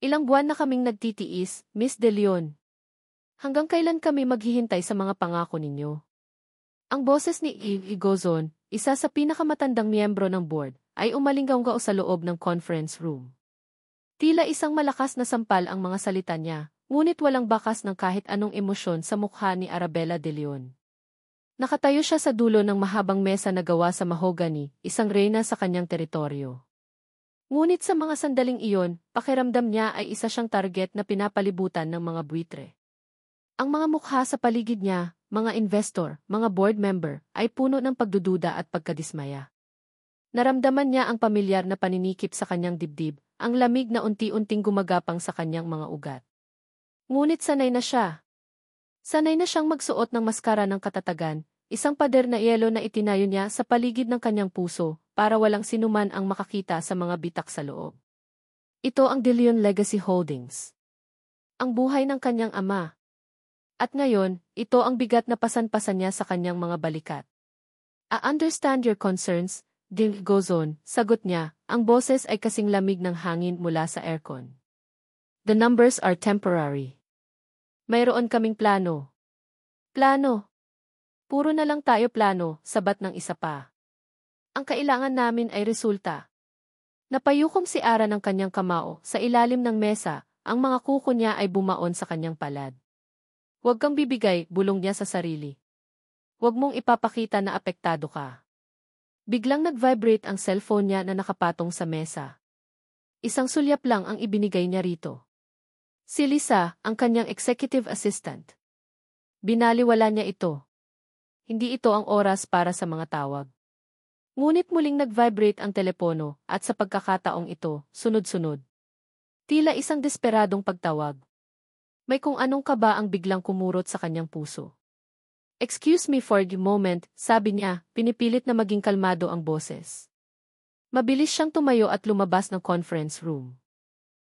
Ilang buwan na kaming nagtitiis, Miss De Leon. Hanggang kailan kami maghihintay sa mga pangako ninyo? Ang boses ni Eve Igozon, isa sa pinakamatandang miyembro ng board, ay umalinggaw sa loob ng conference room. Tila isang malakas na sampal ang mga salita niya, ngunit walang bakas ng kahit anong emosyon sa mukha ni Arabella De Leon. Nakatayo siya sa dulo ng mahabang mesa na gawa sa mahogany, isang reyna sa kanyang teritoryo. Ngunit sa mga sandaling iyon, pakiramdam niya ay isa siyang target na pinapalibutan ng mga buitre. Ang mga mukha sa paligid niya, mga investor, mga board member, ay puno ng pagdududa at pagkadismaya. Naramdaman niya ang pamilyar na paninikip sa kanyang dibdib, ang lamig na unti-unting gumagapang sa kanyang mga ugat. Ngunit sanay na siya. Sanay na siyang magsuot ng maskara ng katatagan, isang pader na yelo na itinayo niya sa paligid ng kanyang puso, para walang sinuman ang makakita sa mga bitak sa loob. Ito ang De Leon Legacy Holdings. Ang buhay ng kanyang ama. At ngayon, ito ang bigat na pasan-pasan niya sa kanyang mga balikat. I understand your concerns, Ding Gozon, sagot niya, ang boses ay kasing lamig ng hangin mula sa aircon. The numbers are temporary. Mayroon kaming plano. Plano. Puro na lang tayo plano, sabat ng isa pa. Ang kailangan namin ay resulta. Napayukom si Ara ng kanyang kamao, sa ilalim ng mesa, ang mga kuko niya ay bumaon sa kanyang palad. Huwag kang bibigay, bulong niya sa sarili. Huwag mong ipapakita na apektado ka. Biglang nag-vibrate ang cellphone niya na nakapatong sa mesa. Isang sulyap lang ang ibinigay niya rito. Si Lisa, ang kanyang executive assistant. Binaliwala niya ito. Hindi ito ang oras para sa mga tawag. Ngunit muling nag-vibrate ang telepono, at sa pagkakataong ito, sunod-sunod. Tila isang desperadong pagtawag. May kung anong kaba ang biglang kumurot sa kanyang puso. Excuse me for the moment, sabi niya, pinipilit na maging kalmado ang boses. Mabilis siyang tumayo at lumabas ng conference room.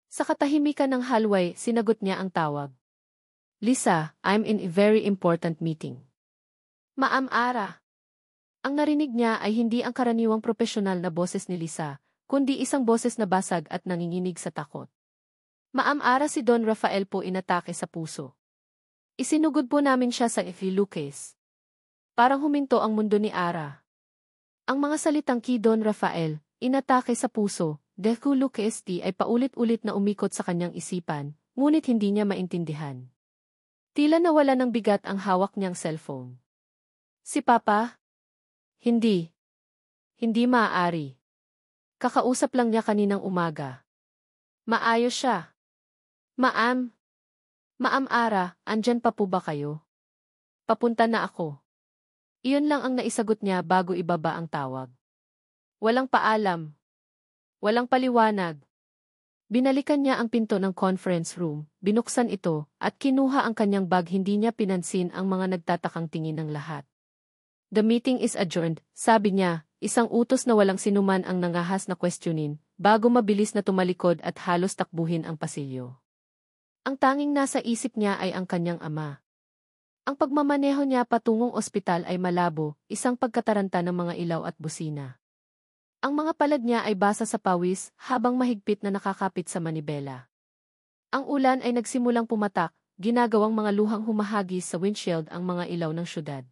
Sa katahimikan ng hallway, sinagot niya ang tawag. Lisa, I'm in a very important meeting. Ma'am Ara. Ang narinig niya ay hindi ang karaniwang profesional na boses ni Lisa, kundi isang boses na basag at nanginginig sa takot. Ma'am Ara, si Don Rafael po inatake sa puso. Isinugod po namin siya sa F. Lucas. Parang huminto ang mundo ni Ara. Ang mga salitang kay Don Rafael, inatake sa puso, Deku Lucas ay paulit-ulit na umikot sa kanyang isipan, ngunit hindi niya maintindihan. Tila nawala ng bigat ang hawak niyang cellphone. Si Papa? Hindi. Hindi maaari. Kakausap lang niya kaninang umaga. Maayos siya. Ma'am. Ma'am Ara, andyan pa po ba kayo? Papunta na ako. Iyon lang ang naisagot niya bago ibaba ang tawag. Walang paalam. Walang paliwanag. Binalikan niya ang pinto ng conference room, binuksan ito, at kinuha ang kanyang bag. Hindi niya pinansin ang mga nagtatakang tingin ng lahat. The meeting is adjourned, sabi niya, isang utos na walang sinuman ang nangahas na questionin, bago mabilis na tumalikod at halos takbuhin ang pasilyo. Ang tanging nasa isip niya ay ang kanyang ama. Ang pagmamaneho niya patungong ospital ay malabo, isang pagkataranta ng mga ilaw at busina. Ang mga palad niya ay basa sa pawis habang mahigpit na nakakapit sa manibela. Ang ulan ay nagsimulang pumatak, ginagawang mga luhang humahagis sa windshield ang mga ilaw ng syudad.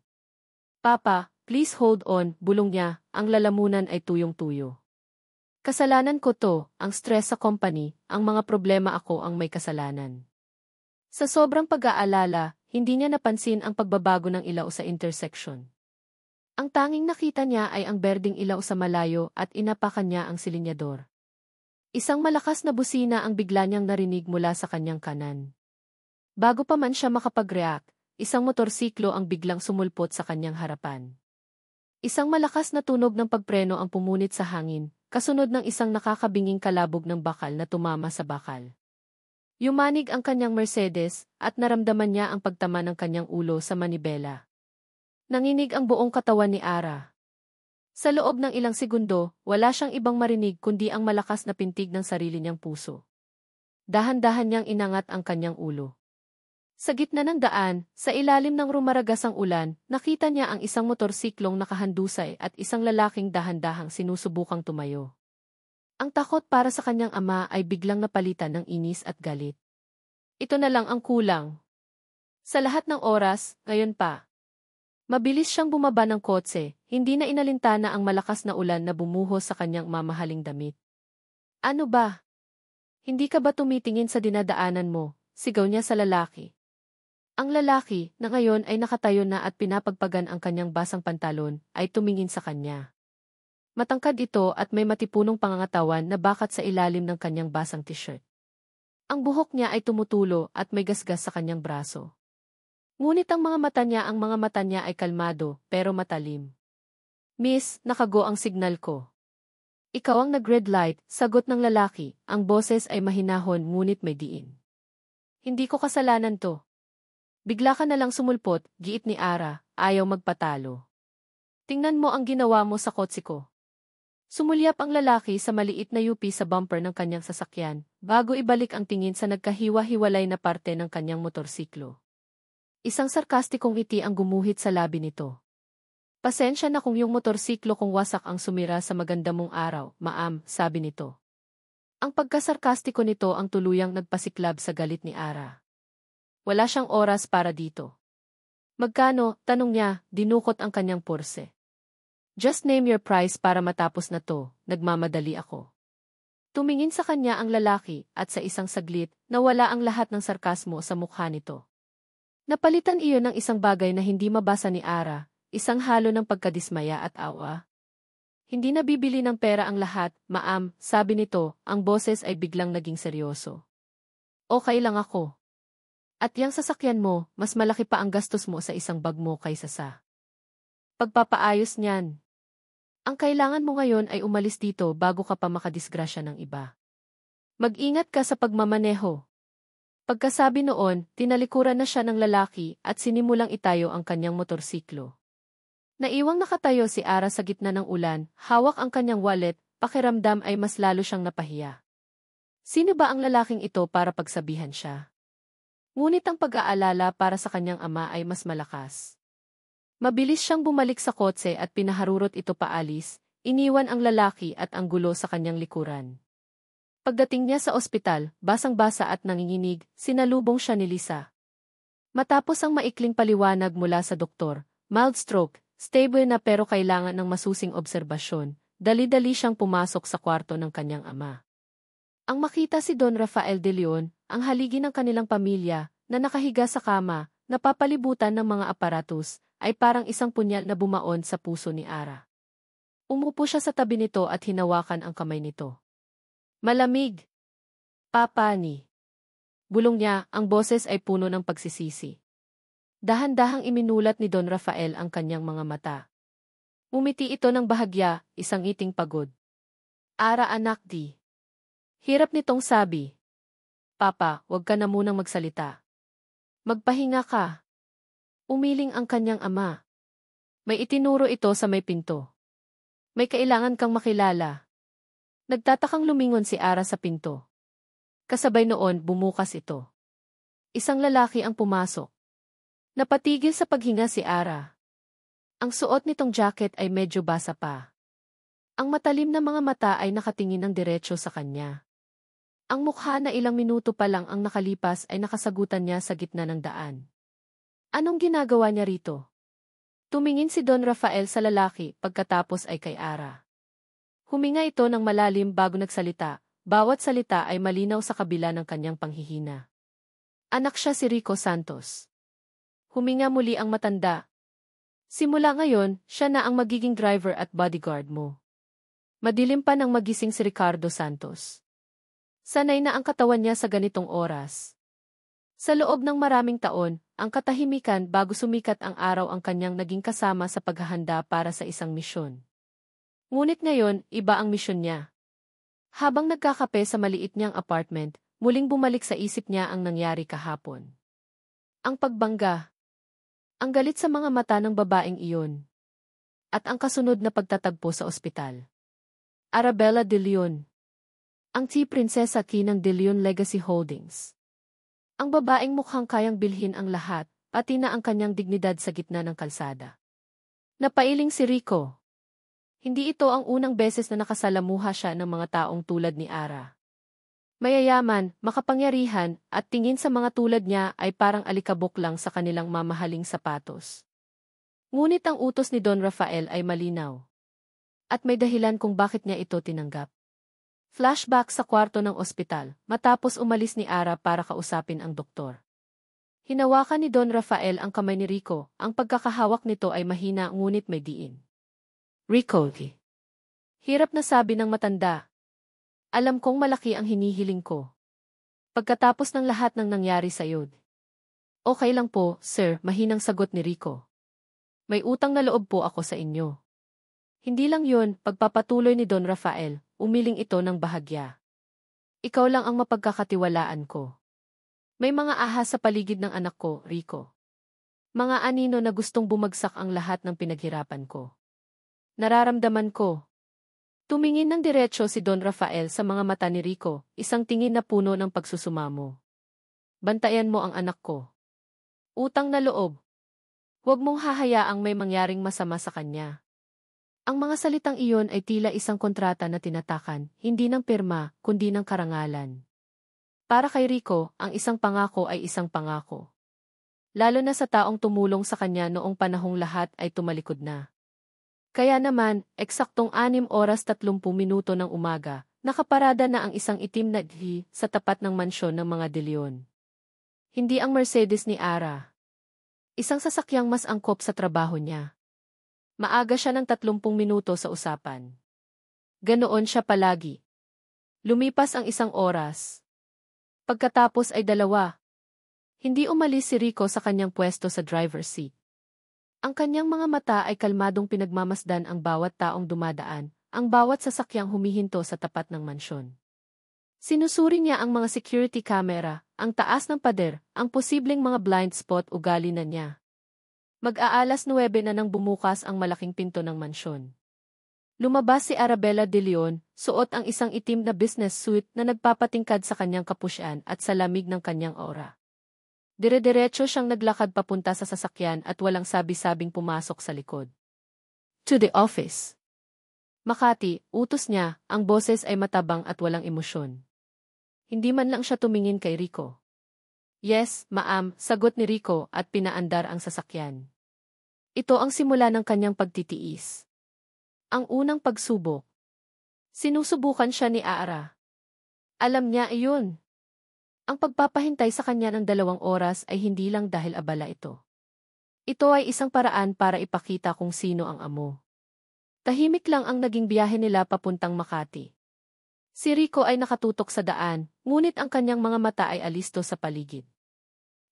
Papa, please hold on, bulong niya, ang lalamunan ay tuyong-tuyo. Kasalanan ko to, ang stress sa company, ang mga problema ako ang may kasalanan. Sa sobrang pag-aalala, hindi niya napansin ang pagbabago ng ilaw sa intersection. Ang tanging nakita niya ay ang berdeng ilaw sa malayo at inapakan niya ang silinyador. Isang malakas na busina ang bigla niyang narinig mula sa kanyang kanan. Bago pa man siya makapag-react, isang motorsiklo ang biglang sumulpot sa kanyang harapan. Isang malakas na tunog ng pagpreno ang pumunit sa hangin, kasunod ng isang nakakabinging kalabog ng bakal na tumama sa bakal. Yumanig ang kanyang Mercedes at naramdaman niya ang pagtama ng kanyang ulo sa manibela. Nanginig ang buong katawan ni Ara. Sa loob ng ilang segundo, wala siyang ibang marinig kundi ang malakas na pintig ng sarili niyang puso. Dahan-dahan niyang inangat ang kanyang ulo. Sa gitna ng daan, sa ilalim ng rumaragasang ulan, nakita niya ang isang motorsiklong nakahandusay at isang lalaking dahan-dahang sinusubukang tumayo. Ang takot para sa kanyang ama ay biglang napalitan ng inis at galit. Ito na lang ang kulang. Sa lahat ng oras, ngayon pa. Mabilis siyang bumaba ng kotse, hindi na inalintana ang malakas na ulan na bumuhos sa kanyang mamahaling damit. Ano ba? Hindi ka ba tumitingin sa dinadaanan mo? Sigaw niya sa lalaki. Ang lalaki, na ngayon ay nakatayo na at pinapagpagan ang kanyang basang pantalon, ay tumingin sa kanya. Matangkad ito at may matipunong pangangatawan na bakat sa ilalim ng kanyang basang t-shirt. Ang buhok niya ay tumutulo at may gasgas sa kanyang braso. Ngunit ang mga mata niya ay kalmado, pero matalim. Miss, nakago ang signal ko. Ikaw ang nag-red light, sagot ng lalaki, ang boses ay mahinahon ngunit may diin. Hindi ko kasalanan to. Bigla ka na lang sumulpot, giit ni Ara, ayaw magpatalo. Tingnan mo ang ginawa mo sa kotse ko. Sumulyap ang lalaki sa maliit na yupi sa bumper ng kanyang sasakyan, bago ibalik ang tingin sa nagkahiwa-hiwalay na parte ng kanyang motorsiklo. Isang sarkastikong ngiti ang gumuhit sa labi nito. Pasensya na kung yung motorsiklo kong wasak ang sumira sa maganda mong araw, ma'am, sabi nito. Ang pagkasarkastiko nito ang tuluyang nagpasiklab sa galit ni Ara. Wala siyang oras para dito. Magkano, tanong niya, dinukot ang kanyang purse. Just name your price para matapos na to, nagmamadali ako. Tumingin sa kanya ang lalaki at sa isang saglit, nawala ang lahat ng sarkasmo sa mukha nito. Napalitan iyon ng isang bagay na hindi mabasa ni Ara, isang halo ng pagkadismaya at awa. Hindi nabibili ng pera ang lahat, ma'am, sabi nito, ang boses ay biglang naging seryoso. Okay lang ako. At yang sasakyan mo, mas malaki pa ang gastos mo sa isang bag mo kaysa sa pagpapaayos niyan. Ang kailangan mo ngayon ay umalis dito bago ka pa makadisgrasya ng iba. Mag-ingat ka sa pagmamaneho. Pagkasabi noon, tinalikuran na siya ng lalaki at sinimulang itayo ang kanyang motorsiklo. Naiwang nakatayo si Ara sa gitna ng ulan, hawak ang kanyang wallet, pakiramdam ay mas lalo siyang napahiya. Sino ba ang lalaking ito para pagsabihan siya? Ngunit ang pag-aalala para sa kanyang ama ay mas malakas. Mabilis siyang bumalik sa kotse at pinaharurot ito paalis, iniwan ang lalaki at ang gulo sa kanyang likuran. Pagdating niya sa ospital, basang-basa at nanginginig, sinalubong siya ni Lisa. Matapos ang maikling paliwanag mula sa doktor, mild stroke, stable na pero kailangan ng masusing obserbasyon, dali-dali siyang pumasok sa kwarto ng kanyang ama. Ang makita si Don Rafael de Leon, ang haligi ng kanilang pamilya, na nakahiga sa kama, napapalibutan ng mga aparatus, ay parang isang punyal na bumaon sa puso ni Ara. Umupo siya sa tabi nito at hinawakan ang kamay nito. Malamig. Papa ni. Bulong niya, ang boses ay puno ng pagsisisi. Dahan-dahang iminulat ni Don Rafael ang kanyang mga mata. Umiti ito ng bahagya, isang ngiting pagod. Ara anak di. Hirap nitong sabi. Papa, wag ka na munang magsalita. Magpahinga ka. Umiling ang kanyang ama. May itinuro ito sa may pinto. May kailangan kang makilala. Nagtatakang lumingon si Ara sa pinto. Kasabay noon, bumukas ito. Isang lalaki ang pumasok. Napatigil sa paghinga si Ara. Ang suot nitong jacket ay medyo basa pa. Ang matalim na mga mata ay nakatingin ng diretso sa kanya. Ang mukha na ilang minuto pa lang ang nakalipas ay nakasagutan niya sa gitna ng daan. Anong ginagawa niya rito? Tumingin si Don Rafael sa lalaki pagkatapos ay kay Ara. Huminga ito ng malalim bago nagsalita, bawat salita ay malinaw sa kabila ng kanyang panghihina. Anak siya si Rico Santos. Huminga muli ang matanda. Simula ngayon, siya na ang magiging driver at bodyguard mo. Madilim pa nang magising si Ricardo Santos. Sanay na ang katawan niya sa ganitong oras. Sa loob ng maraming taon, ang katahimikan bago sumikat ang araw ang kanyang naging kasama sa paghahanda para sa isang misyon. Ngunit ngayon, iba ang misyon niya. Habang nagkakape sa maliit niyang apartment, muling bumalik sa isip niya ang nangyari kahapon. Ang pagbangga. Ang galit sa mga mata ng babaeng iyon. At ang kasunod na pagtatagpo sa ospital. Arabella de Leon. Ang Prinsesa Kinang de Leon Legacy Holdings. Ang babaeng mukhang kayang bilhin ang lahat, pati na ang kanyang dignidad sa gitna ng kalsada. Napailing si Rico. Hindi ito ang unang beses na nakasalamuha siya ng mga taong tulad ni Ara. Mayayaman, makapangyarihan, at tingin sa mga tulad niya ay parang alikabok lang sa kanilang mamahaling sapatos. Ngunit ang utos ni Don Rafael ay malinaw. At may dahilan kung bakit niya ito tinanggap. Flashback sa kwarto ng ospital, matapos umalis ni Ara para kausapin ang doktor. Hinawakan ni Don Rafael ang kamay ni Rico, ang pagkakahawak nito ay mahina ngunit may diin. Rico, hirap na sabi ng matanda. Alam kong malaki ang hinihiling ko. Pagkatapos ng lahat ng nangyari sa'yo. Okay lang po, sir, mahinang sagot ni Rico. May utang na loob po ako sa inyo. Hindi lang yun, pagpapatuloy ni Don Rafael, umiling ito ng bahagya. Ikaw lang ang mapagkakatiwalaan ko. May mga ahas sa paligid ng anak ko, Rico. Mga anino na gustong bumagsak ang lahat ng pinaghirapan ko. Nararamdaman ko. Tumingin ng diretsyo si Don Rafael sa mga mata ni Rico, isang tingin na puno ng pagsusumamo. Bantayan mo ang anak ko. Utang na loob. Huwag mong hahayaang may mangyaring masama sa kanya. Ang mga salitang iyon ay tila isang kontrata na tinatakan, hindi ng pirma, kundi ng karangalan. Para kay Rico, ang isang pangako ay isang pangako. Lalo na sa taong tumulong sa kanya noong panahong lahat ay tumalikod na. Kaya naman, eksaktong 6:30 ng umaga, nakaparada na ang isang itim na jeep sa tapat ng mansyon ng mga De Leon. Hindi ang Mercedes ni Ara. Isang sasakyang mas angkop sa trabaho niya. Maaga siya ng 30 minuto sa usapan. Ganoon siya palagi. Lumipas ang 1 oras. Pagkatapos ay 2. Hindi umalis si Rico sa kanyang pwesto sa driver's seat. Ang kanyang mga mata ay kalmadong pinagmamasdan ang bawat taong dumadaan, ang bawat sasakyang humihinto sa tapat ng mansyon. Sinusuri niya ang mga security camera, ang taas ng pader, ang posibleng mga blind spot ugali na niya. Mag-aalas 9 na nang bumukas ang malaking pinto ng mansyon. Lumabas si Arabella De Leon, suot ang isang itim na business suit na nagpapatingkad sa kanyang kapusyan at sa lamig ng kanyang aura. Dire-diretso siyang naglakad papunta sa sasakyan at walang sabi-sabing pumasok sa likod. To the office. Makati, utos niya, ang boses ay matabang at walang emosyon. Hindi man lang siya tumingin kay Rico. Yes, ma'am, sagot ni Rico at pinaandar ang sasakyan. Ito ang simula ng kanyang pagtitiis. Ang unang pagsubok. Sinusubukan siya ni Ara. Alam niya iyon. Ang pagpapahintay sa kanya ng 2 oras ay hindi lang dahil abala ito. Ito ay isang paraan para ipakita kung sino ang amo. Tahimik lang ang naging biyahe nila papuntang Makati. Si Rico ay nakatutok sa daan, ngunit ang kanyang mga mata ay alisto sa paligid.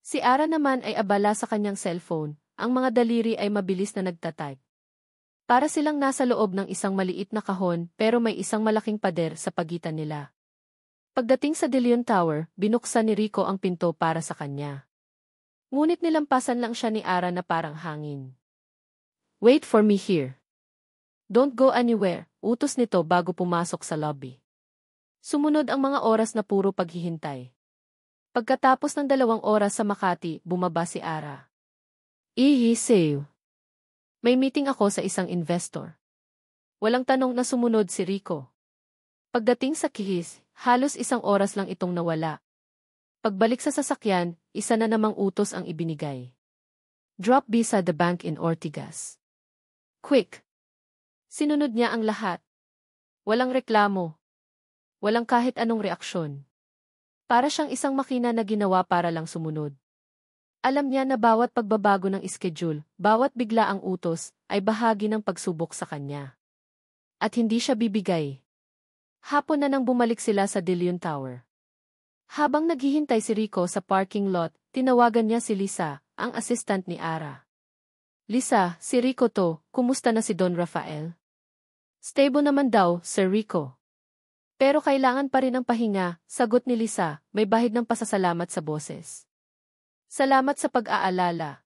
Si Ara naman ay abala sa kanyang cellphone, ang mga daliri ay mabilis na nagtatype. Para silang nasa loob ng isang maliit na kahon pero may isang malaking pader sa pagitan nila. Pagdating sa De Leon Tower, binuksan ni Rico ang pinto para sa kanya. Ngunit nilampasan lang siya ni Ara na parang hangin. Wait for me here. Don't go anywhere, utos nito bago pumasok sa lobby. Sumunod ang mga oras na puro paghihintay. Pagkatapos ng 2 oras sa Makati, bumaba si Ara. Ihisew. May meeting ako sa isang investor. Walang tanong na sumunod si Rico. Pagdating sa kihis, halos 1 oras lang itong nawala. Pagbalik sa sasakyan, isa na namang utos ang ibinigay. Drop visa the bank in Ortigas. Quick! Sinunod niya ang lahat. Walang reklamo. Walang kahit anong reaksyon. Para siyang isang makina na ginawa para lang sumunod. Alam niya na bawat pagbabago ng schedule, bawat bigla ang utos, ay bahagi ng pagsubok sa kanya. At hindi siya bibigay. Hapon na nang bumalik sila sa De Leon Tower. Habang naghihintay si Rico sa parking lot, tinawagan niya si Lisa, ang assistant ni Ara. Lisa, si Rico to, kumusta na si Don Rafael? Stable naman daw, Sir Rico. Pero kailangan pa rin ng pahinga, sagot ni Lisa, may bahid ng pasasalamat sa boses. Salamat sa pag-aalala.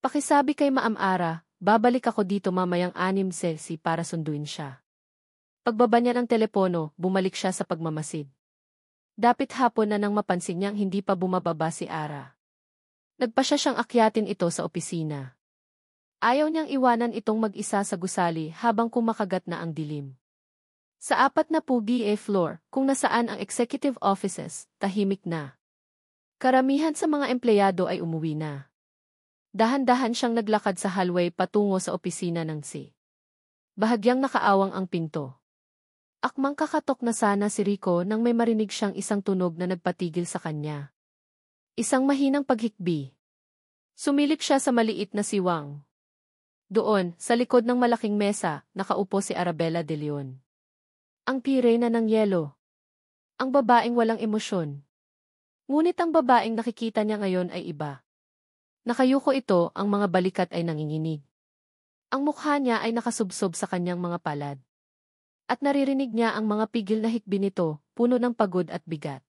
Pakisabi kay Ma'am Ara, babalik ako dito mamayang 6 para sunduin siya. Pagbaba niya ng telepono, bumalik siya sa pagmamasid. Dapit hapon na nang mapansin niyang hindi pa bumababa si Ara. Nagpasya siyang akyatin ito sa opisina. Ayaw niyang iwanan itong mag-isa sa gusali habang kumakagat na ang dilim. Sa 40 floor, kung nasaan ang executive offices, tahimik na. Karamihan sa mga empleyado ay umuwi na. Dahan-dahan siyang naglakad sa hallway patungo sa opisina ng C. Bahagyang nakaawang ang pinto. Akmang kakatok na sana si Rico nang may marinig siyang isang tunog na nagpatigil sa kanya. Isang mahinang paghikbi. Sumilip siya sa maliit na siwang. Doon, sa likod ng malaking mesa, nakaupo si Arabella de Leon. Ang pirena ng yelo. Ang babaeng walang emosyon. Ngunit ang babaeng nakikita niya ngayon ay iba. Nakayuko ito, ang mga balikat ay nanginginig. Ang mukha niya ay nakasubsob sa kanyang mga palad. At naririnig niya ang mga pigil na hikbi nito, puno ng pagod at bigat.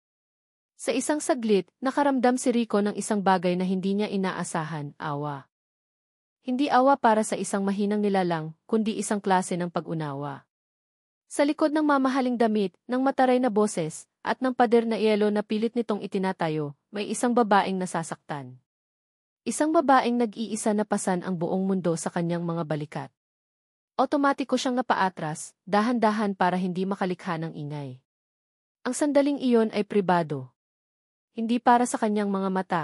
Sa isang saglit, nakaramdam si Rico ng isang bagay na hindi niya inaasahan, awa. Hindi awa para sa isang mahinang nilalang, kundi isang klase ng pag-unawa. Sa likod ng mamahaling damit, ng mataray na boses, at ng pader na yelo na pilit nitong itinatayo, may isang babaeng nasasaktan. Isang babaeng nag-iisa na pasan ang buong mundo sa kanyang mga balikat. Otomatiko siyang napaatras, dahan-dahan para hindi makalikha ng ingay. Ang sandaling iyon ay pribado. Hindi para sa kanyang mga mata.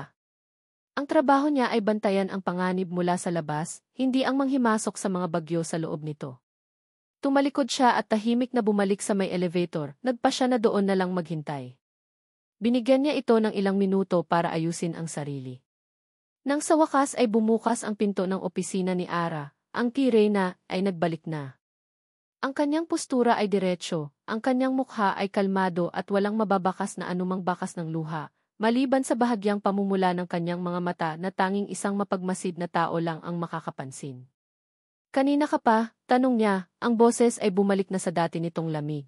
Ang trabaho niya ay bantayan ang panganib mula sa labas, hindi ang manghimasok sa mga bagyo sa loob nito. Tumalikod siya at tahimik na bumalik sa may elevator, nagpa siya na doon na lang maghintay. Binigyan niya ito ng ilang minuto para ayusin ang sarili. Nang sa wakas ay bumukas ang pinto ng opisina ni Ara, ang Kirena ay nagbalik na. Ang kanyang postura ay diretsyo, ang kanyang mukha ay kalmado at walang mababakas na anumang bakas ng luha. Maliban sa bahagyang pamumula ng kanyang mga mata na tanging isang mapagmasid na tao lang ang makakapansin. Kanina ka pa, tanong niya, ang boses ay bumalik na sa dati nitong lamig.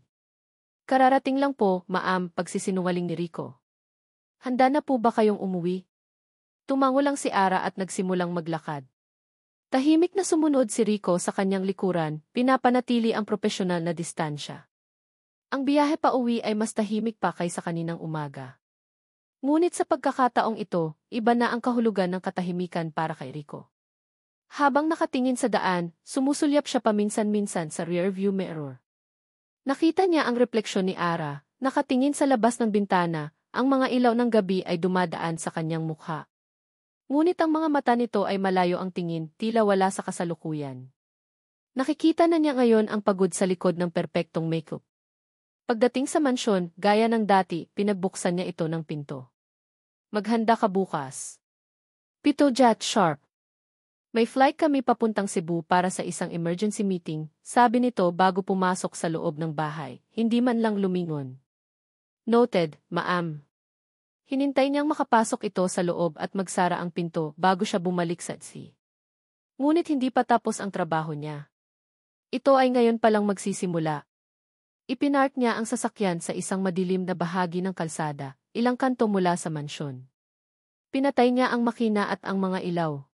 Kararating lang po, ma'am, pagsisinungaling ni Rico. Handa na po ba kayong umuwi? Tumango lang si Ara at nagsimulang maglakad. Tahimik na sumunod si Rico sa kanyang likuran, pinapanatili ang propesyonal na distansya. Ang biyahe pa uwi ay mas tahimik pa kaysa kaninang umaga. Ngunit sa pagkakataong ito, iba na ang kahulugan ng katahimikan para kay Rico. Habang nakatingin sa daan, sumusulyap siya paminsan-minsan sa rearview mirror. Nakita niya ang refleksyon ni Ara, nakatingin sa labas ng bintana, ang mga ilaw ng gabi ay dumadaan sa kanyang mukha. Ngunit ang mga mata nito ay malayo ang tingin, tila wala sa kasalukuyan. Nakikita na niya ngayon ang pagod sa likod ng perpektong makeup. Pagdating sa mansyon, gaya ng dati, pinagbuksan niya ito ng pinto. Maghanda ka bukas. 7 sharp. May flight kami papuntang Cebu para sa isang emergency meeting, sabi nito bago pumasok sa loob ng bahay, hindi man lang lumingon. Noted, ma'am. Hinintay niyang makapasok ito sa loob at magsara ang pinto bago siya bumalik sa C. Ngunit hindi pa tapos ang trabaho niya. Ito ay ngayon palang magsisimula. Ipinark niya ang sasakyan sa isang madilim na bahagi ng kalsada, ilang kanto mula sa mansyon. Pinatay niya ang makina at ang mga ilaw.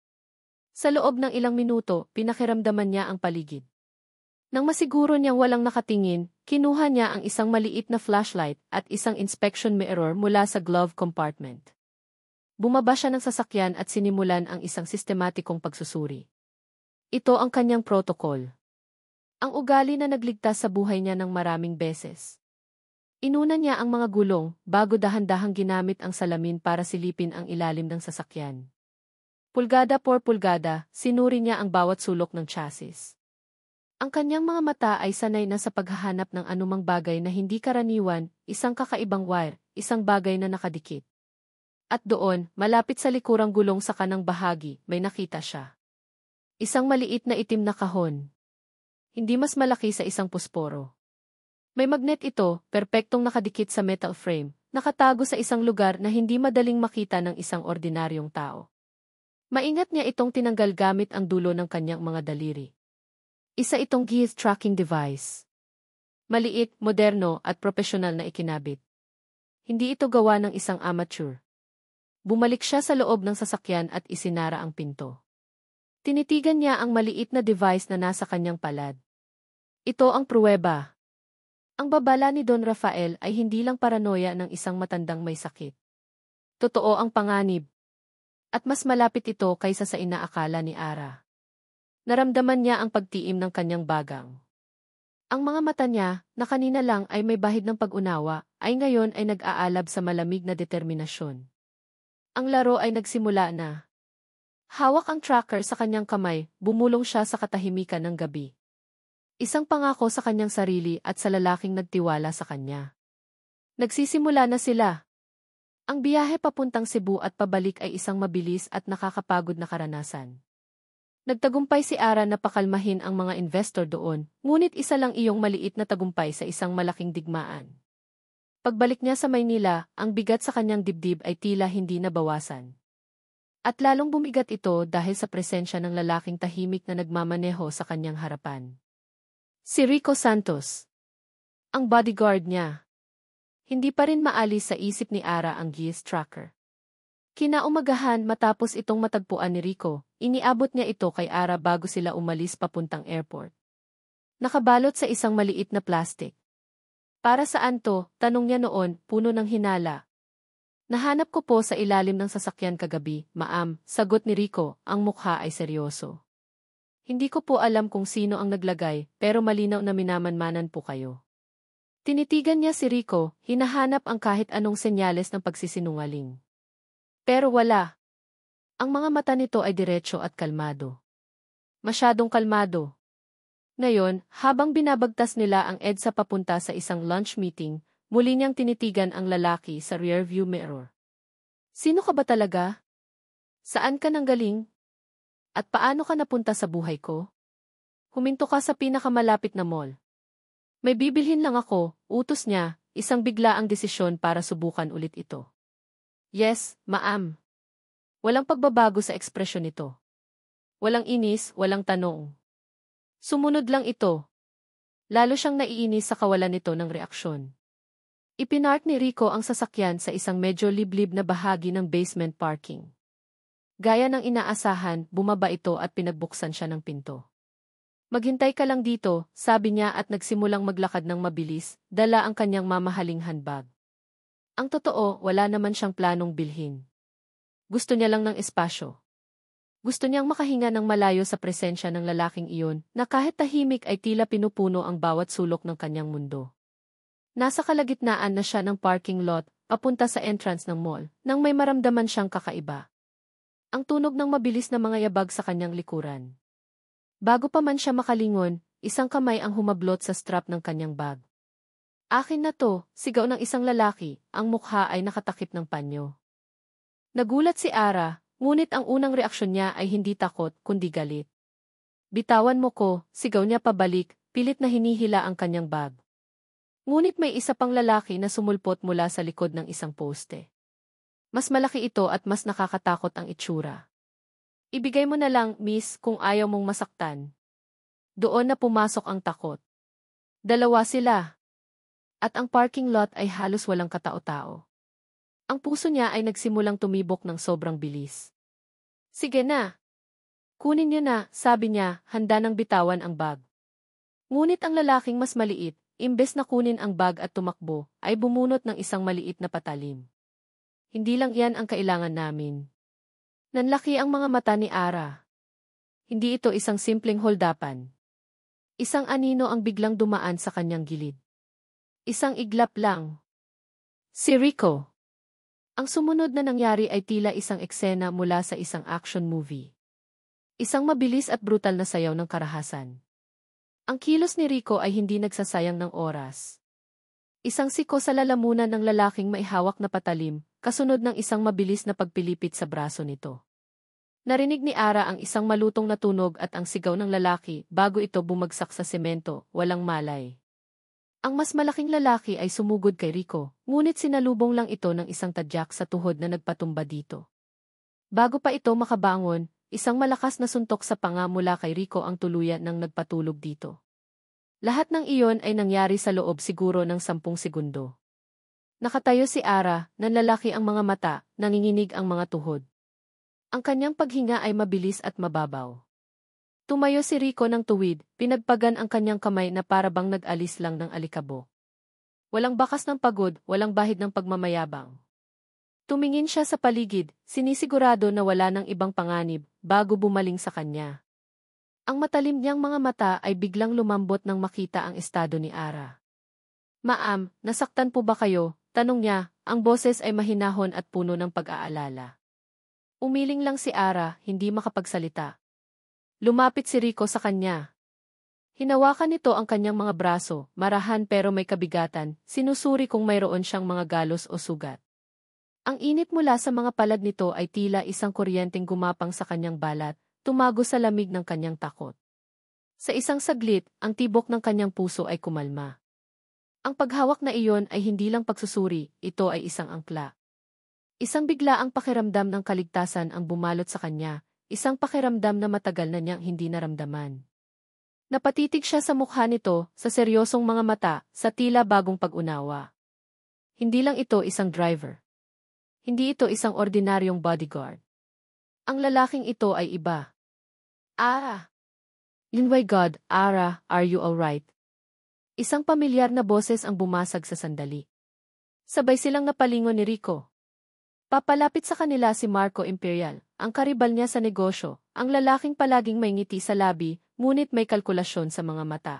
Sa loob ng ilang minuto, pinakiramdaman niya ang paligid. Nang masiguro niyang walang nakatingin, kinuha niya ang isang maliit na flashlight at isang inspection mirror mula sa glove compartment. Bumaba siya ng sasakyan at sinimulan ang isang sistematikong pagsusuri. Ito ang kanyang protocol. Ang ugali na nagligtas sa buhay niya ng maraming beses. Inuna niya ang mga gulong, bago dahan-dahang ginamit ang salamin para silipin ang ilalim ng sasakyan. Pulgada por pulgada, sinuri niya ang bawat sulok ng chassis. Ang kanyang mga mata ay sanay na sa paghahanap ng anumang bagay na hindi karaniwan, isang kakaibang wire, isang bagay na nakadikit. At doon, malapit sa likurang gulong sa kanang bahagi, may nakita siya. Isang maliit na itim na kahon. Hindi mas malaki sa isang pusporo. May magnet ito, perpektong nakadikit sa metal frame, nakatago sa isang lugar na hindi madaling makita ng isang ordinaryong tao. Maingat niya itong tinanggal gamit ang dulo ng kanyang mga daliri. Isa itong gear tracking device. Maliit, moderno at profesional na ikinabit. Hindi ito gawa ng isang amateur. Bumalik siya sa loob ng sasakyan at isinara ang pinto. Tinitigan niya ang maliit na device na nasa kanyang palad. Ito ang pruweba. Ang babala ni Don Rafael ay hindi lang paranoia ng isang matandang may sakit. Totoo ang panganib. At mas malapit ito kaysa sa inaakala ni Ara. Naramdaman niya ang pagtiim ng kanyang bagang. Ang mga mata niya, na kanina lang ay may bahid ng pag-unawa, ay ngayon ay nag-aalab sa malamig na determinasyon. Ang laro ay nagsimula na. Hawak ang tracker sa kanyang kamay, bumulong siya sa katahimikan ng gabi. Isang pangako sa kanyang sarili at sa lalaking nagtiwala sa kanya. Nagsisimula na sila. Ang biyahe papuntang Cebu at pabalik ay isang mabilis at nakakapagod na karanasan. Nagtagumpay si Ara na pakalmahin ang mga investor doon, ngunit isa lang iyong maliit na tagumpay sa isang malaking digmaan. Pagbalik niya sa Maynila, ang bigat sa kanyang dibdib ay tila hindi nabawasan. At lalong bumigat ito dahil sa presensya ng lalaking tahimik na nagmamaneho sa kanyang harapan. Si Rico Santos. Ang bodyguard niya. Hindi pa rin maalis sa isip ni Ara ang GS tracker. Kinaumagahan matapos itong matagpuan ni Rico, iniabot niya ito kay Ara bago sila umalis papuntang airport. Nakabalot sa isang maliit na plastic. Para saan to? Tanong niya noon, puno ng hinala. Nahanap ko po sa ilalim ng sasakyan kagabi, ma'am, sagot ni Rico, ang mukha ay seryoso. Hindi ko po alam kung sino ang naglagay, pero malinaw na minamanmanan po kayo. Tinitigan niya si Rico, hinahanap ang kahit anong senyales ng pagsisinungaling. Pero wala. Ang mga mata nito ay diretso at kalmado. Masyadong kalmado. Ngayon, habang binabagtas nila ang EDSA papunta sa isang lunch meeting, muli niyang tinitigan ang lalaki sa rearview mirror. Sino ka ba talaga? Saan ka nanggaling? At paano ka napunta sa buhay ko? Huminto ka sa pinakamalapit na mall. May bibilhin lang ako, utos niya, isang biglaang desisyon para subukan ulit ito. Yes, ma'am. Walang pagbabago sa ekspresyon nito. Walang inis, walang tanong. Sumunod lang ito. Lalo siyang naiinis sa kawalan nito ng reaksyon. Ipinark ni Rico ang sasakyan sa isang medyo liblib na bahagi ng basement parking. Gaya ng inaasahan, bumaba ito at pinagbuksan siya ng pinto. Maghintay ka lang dito, sabi niya at nagsimulang maglakad ng mabilis, dala ang kanyang mamahaling handbag. Ang totoo, wala naman siyang planong bilhin. Gusto niya lang ng espasyo. Gusto niyang makahinga ng malayo sa presensya ng lalaking iyon, na kahit tahimik ay tila pinupuno ang bawat sulok ng kanyang mundo. Nasa kalagitnaan na siya ng parking lot, papunta sa entrance ng mall, nang may maramdaman siyang kakaiba. Ang tunog ng mabilis na mga yabag sa kanyang likuran. Bago pa man siya makalingon, isang kamay ang humablot sa strap ng kanyang bag. Akin na to, sigaw ng isang lalaki, ang mukha ay nakatakip ng panyo. Nagulat si Ara, ngunit ang unang reaksyon niya ay hindi takot, kundi galit. Bitawan mo ko, sigaw niya pabalik, pilit na hinihila ang kanyang bag. Ngunit may isa pang lalaki na sumulpot mula sa likod ng isang poste. Mas malaki ito at mas nakakatakot ang itsura. Ibigay mo na lang, miss, kung ayaw mong masaktan. Doon na pumasok ang takot. Dalawa sila. At ang parking lot ay halos walang katao-tao. Ang puso niya ay nagsimulang tumibok ng sobrang bilis. Sige na. Kunin niyo na, sabi niya, handa nang bitawan ang bag. Ngunit ang lalaking mas maliit, imbes na kunin ang bag at tumakbo, ay bumunot ng isang maliit na patalim. Hindi lang iyan ang kailangan namin. Nanlaki ang mga mata ni Ara. Hindi ito isang simpleng holdapan. Isang anino ang biglang dumaan sa kanyang gilid. Isang iglap lang. Si Rico. Ang sumunod na nangyari ay tila isang eksena mula sa isang action movie. Isang mabilis at brutal na sayaw ng karahasan. Ang kilos ni Rico ay hindi nagsasayang ng oras. Isang siko sa lalamunan ng lalaking may hawak na patalim, kasunod ng isang mabilis na pagpilipit sa braso nito. Narinig ni Ara ang isang malutong na tunog at ang sigaw ng lalaki bago ito bumagsak sa semento, walang malay. Ang mas malaking lalaki ay sumugod kay Rico, ngunit sinalubong lang ito ng isang tadyak sa tuhod na nagpatumba dito. Bago pa ito makabangon, isang malakas na suntok sa panga mula kay Rico ang tuluyan ng nagpatulog dito. Lahat ng iyon ay nangyari sa loob siguro ng 10 segundo. Nakatayo si Ara, nanlalaki ang mga mata, nanginginig ang mga tuhod. Ang kanyang paghinga ay mabilis at mababaw. Tumayo si Rico ng tuwid, pinagpagan ang kanyang kamay na parabang nag-alis lang ng alikabok. Walang bakas ng pagod, walang bahid ng pagmamayabang. Tumingin siya sa paligid, sinisigurado na wala ng ibang panganib, bago bumaling sa kanya. Ang matalim niyang mga mata ay biglang lumambot nang makita ang estado ni Ara. Ma'am, nasaktan po ba kayo? Tanong niya, ang boses ay mahinahon at puno ng pag-aalala. Umiling lang si Ara, hindi makapagsalita. Lumapit si Rico sa kanya. Hinawakan nito ang kanyang mga braso, marahan pero may kabigatan, sinusuri kung mayroon siyang mga galos o sugat. Ang init mula sa mga palad nito ay tila isang kuryenteng gumapang sa kanyang balat, tumago sa lamig ng kanyang takot. Sa isang saglit, ang tibok ng kanyang puso ay kumalma. Ang paghawak na iyon ay hindi lang pagsusuri, ito ay isang angkla. Isang biglaang pakiramdam ng kaligtasan ang bumalot sa kanya, isang pakiramdam na matagal na niyang hindi naramdaman. Napatitig siya sa mukha nito, sa seryosong mga mata, sa tila bagong pag-unawa. Hindi lang ito isang driver. Hindi ito isang ordinaryong bodyguard. Ang lalaking ito ay iba. Ara! My God, Ara, are you alright? Isang pamilyar na boses ang bumasag sa sandali. Sabay silang napalingon ni Rico. Papalapit sa kanila si Marco Imperial, ang karibal niya sa negosyo, ang lalaking palaging may ngiti sa labi, ngunit may kalkulasyon sa mga mata.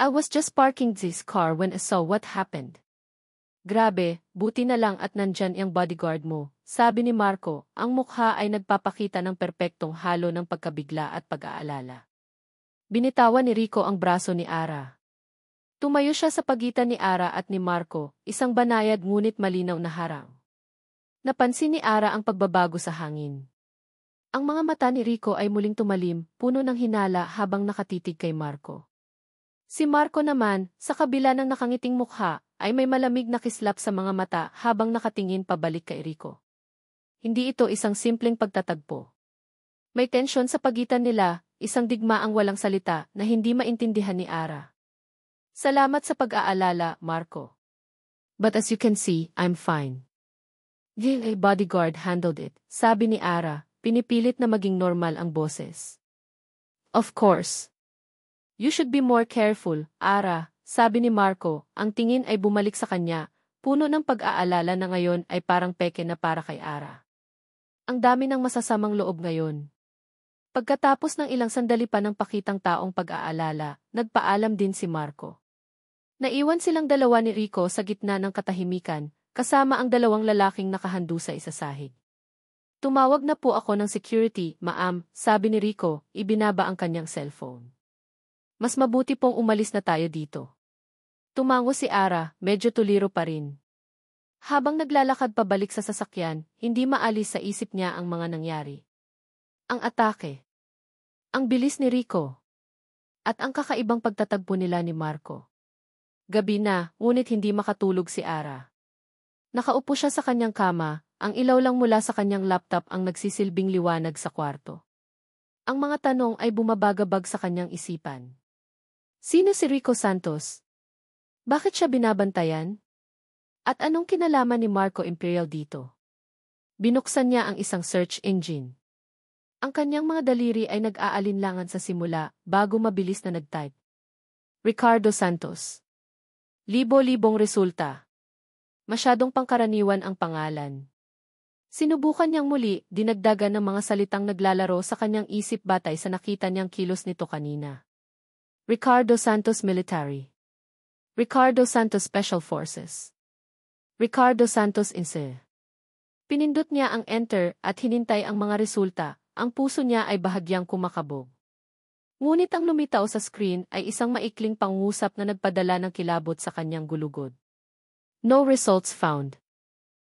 I was just parking this car when I saw what happened. Grabe, buti na lang at nandyan ang bodyguard mo, sabi ni Marco, ang mukha ay nagpapakita ng perpektong halo ng pagkabigla at pag-aalala. Binitawan ni Rico ang braso ni Ara. Tumayo siya sa pagitan ni Ara at ni Marco, isang banayad ngunit malinaw na harang. Napansin ni Ara ang pagbabago sa hangin. Ang mga mata ni Rico ay muling tumalim, puno ng hinala habang nakatitig kay Marco. Si Marco naman, sa kabila ng nakangiting mukha, ay may malamig na kislap sa mga mata habang nakatingin pabalik kay Rico. Hindi ito isang simpleng pagtatagpo. May tensyon sa pagitan nila, isang digmaang walang salita na hindi maintindihan ni Ara. Salamat sa pag-aalala, Marco. But as you can see, I'm fine. A bodyguard handled it, sabi ni Ara, pinipilit na maging normal ang boses. Of course. You should be more careful, Ara, sabi ni Marco, ang tingin ay bumalik sa kanya, puno ng pag-aalala na ngayon ay parang peke na para kay Ara. Ang dami ng masasamang loob ngayon. Pagkatapos ng ilang sandali pa ng pakitang taong pag-aalala, nagpaalam din si Marco. Naiwan silang dalawa ni Rico sa gitna ng katahimikan, kasama ang dalawang lalaking nakahandu sa isasahig. Tumawag na po ako ng security, ma'am, sabi ni Rico, ibinaba ang kanyang cellphone. Mas mabuti pong umalis na tayo dito. Tumango si Ara, medyo tuliro pa rin. Habang naglalakad pabalik sa sasakyan, hindi maalis sa isip niya ang mga nangyari. Ang atake. Ang bilis ni Rico. At ang kakaibang pagtatagpo nila ni Marco. Gabi na, ngunit hindi makatulog si Ara. Nakaupo siya sa kanyang kama, ang ilaw lang mula sa kanyang laptop ang nagsisilbing liwanag sa kwarto. Ang mga tanong ay bumabagabag sa kanyang isipan. Sino si Rico Santos? Bakit siya binabantayan? At anong kinalaman ni Marco Imperial dito? Binuksan niya ang isang search engine. Ang kanyang mga daliri ay nag-aalinlangan sa simula, bago mabilis na nag-type. Ricardo Santos. Libo-libong resulta. Masyadong pangkaraniwan ang pangalan. Sinubukan niyang muli, dinagdagan ng mga salitang naglalaro sa kanyang isip batay sa nakita niyang kilos nito kanina. Ricardo Santos Military. Ricardo Santos Special Forces. Ricardo Santos Inse. Pinindot niya ang enter at hinintay ang mga resulta, ang puso niya ay bahagyang kumakabog. Ngunit ang lumitaw sa screen ay isang maikling pangusap na nagpadala ng kilabot sa kanyang gulugod. No results found.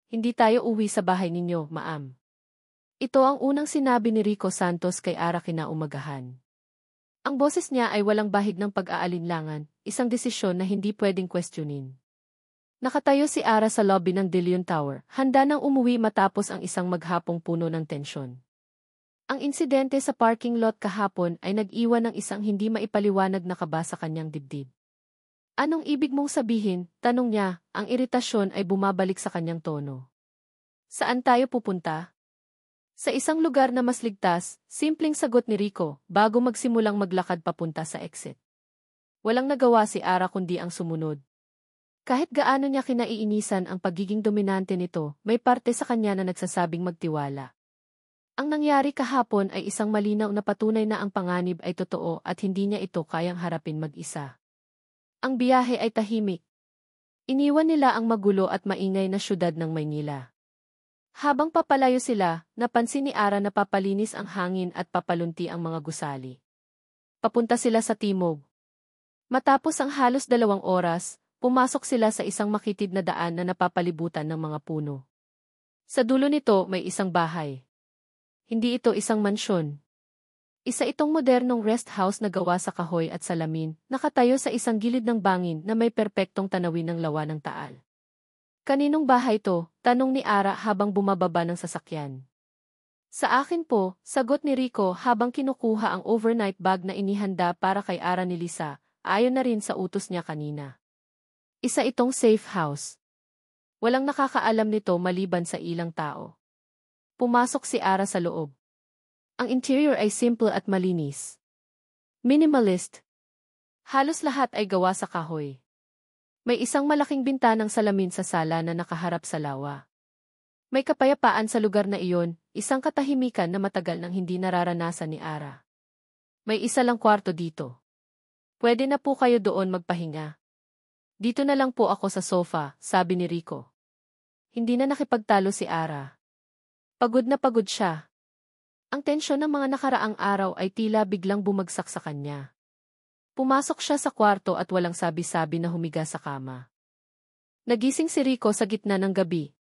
Hindi tayo uwi sa bahay ninyo, ma'am. Ito ang unang sinabi ni Rico Santos kay Ara kinaumagahan. Ang boses niya ay walang bahid ng pag-aalinlangan, isang desisyon na hindi pwedeng questionin. Nakatayo si Ara sa lobby ng De Leon Tower, handa nang umuwi matapos ang isang maghapong puno ng tensyon. Ang insidente sa parking lot kahapon ay nag-iwan ng isang hindi maipaliwanag na kaba sa kanyang dibdib. Anong ibig mong sabihin? Tanong niya, ang iritasyon ay bumabalik sa kanyang tono. Saan tayo pupunta? Sa isang lugar na mas ligtas, simpleng sagot ni Rico, bago magsimulang maglakad papunta sa exit. Walang nagawa si Ara kundi ang sumunod. Kahit gaano niya kinaiinisan ang pagiging dominante nito, may parte sa kanya na nagsasabing magtiwala. Ang nangyari kahapon ay isang malinaw na patunay na ang panganib ay totoo at hindi niya ito kayang harapin mag-isa. Ang biyahe ay tahimik. Iniwan nila ang magulo at maingay na syudad ng Maynila. Habang papalayo sila, napansin ni Ara na papalinis ang hangin at papalunti ang mga gusali. Papunta sila sa timog. Matapos ang halos 2 oras, pumasok sila sa isang makitid na daan na napapalibutan ng mga puno. Sa dulo nito may isang bahay. Hindi ito isang mansyon. Isa itong modernong rest house na gawa sa kahoy at salamin, nakatayo sa isang gilid ng bangin na may perpektong tanawin ng lawa ng Taal. Kaninong bahay to? Tanong ni Ara habang bumababa ng sasakyan. Sa akin po, sagot ni Rico habang kinukuha ang overnight bag na inihanda para kay Ara ni Lisa, ayon na rin sa utos niya kanina. Isa itong safe house. Walang nakakaalam nito maliban sa ilang tao. Pumasok si Ara sa loob. Ang interior ay simple at malinis. Minimalist. Halos lahat ay gawa sa kahoy. May isang malaking bintanang salamin sa sala na nakaharap sa lawa. May kapayapaan sa lugar na iyon, isang katahimikan na matagal nang hindi nararanasan ni Ara. May isa lang kwarto dito. Pwede na po kayo doon magpahinga. Dito na lang po ako sa sofa, sabi ni Rico. Hindi na nakipagtalo si Ara. Pagod na pagod siya. Ang tensyon ng mga nakaraang araw ay tila biglang bumagsak sa kanya. Pumasok siya sa kwarto at walang sabi-sabi na humiga sa kama. Nagising si Rico sa gitna ng gabi.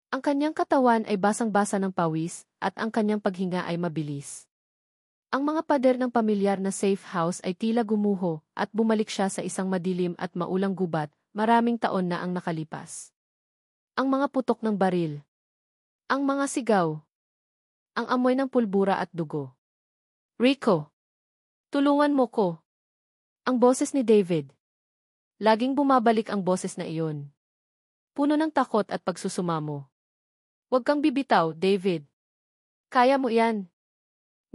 Ang kanyang katawan ay basang-basa ng pawis at ang kanyang paghinga ay mabilis. Ang mga pader ng pamilyar na safe house ay tila gumuho at bumalik siya sa isang madilim at maulang gubat, maraming taon na ang nakalipas. Ang mga putok ng baril. Ang mga sigaw. Ang amoy ng pulbura at dugo. Rico! Tulungan mo ko! Ang boses ni David. Laging bumabalik ang boses na iyon. Puno ng takot at pagsusumamo. Huwag kang bibitaw, David. Kaya mo yan.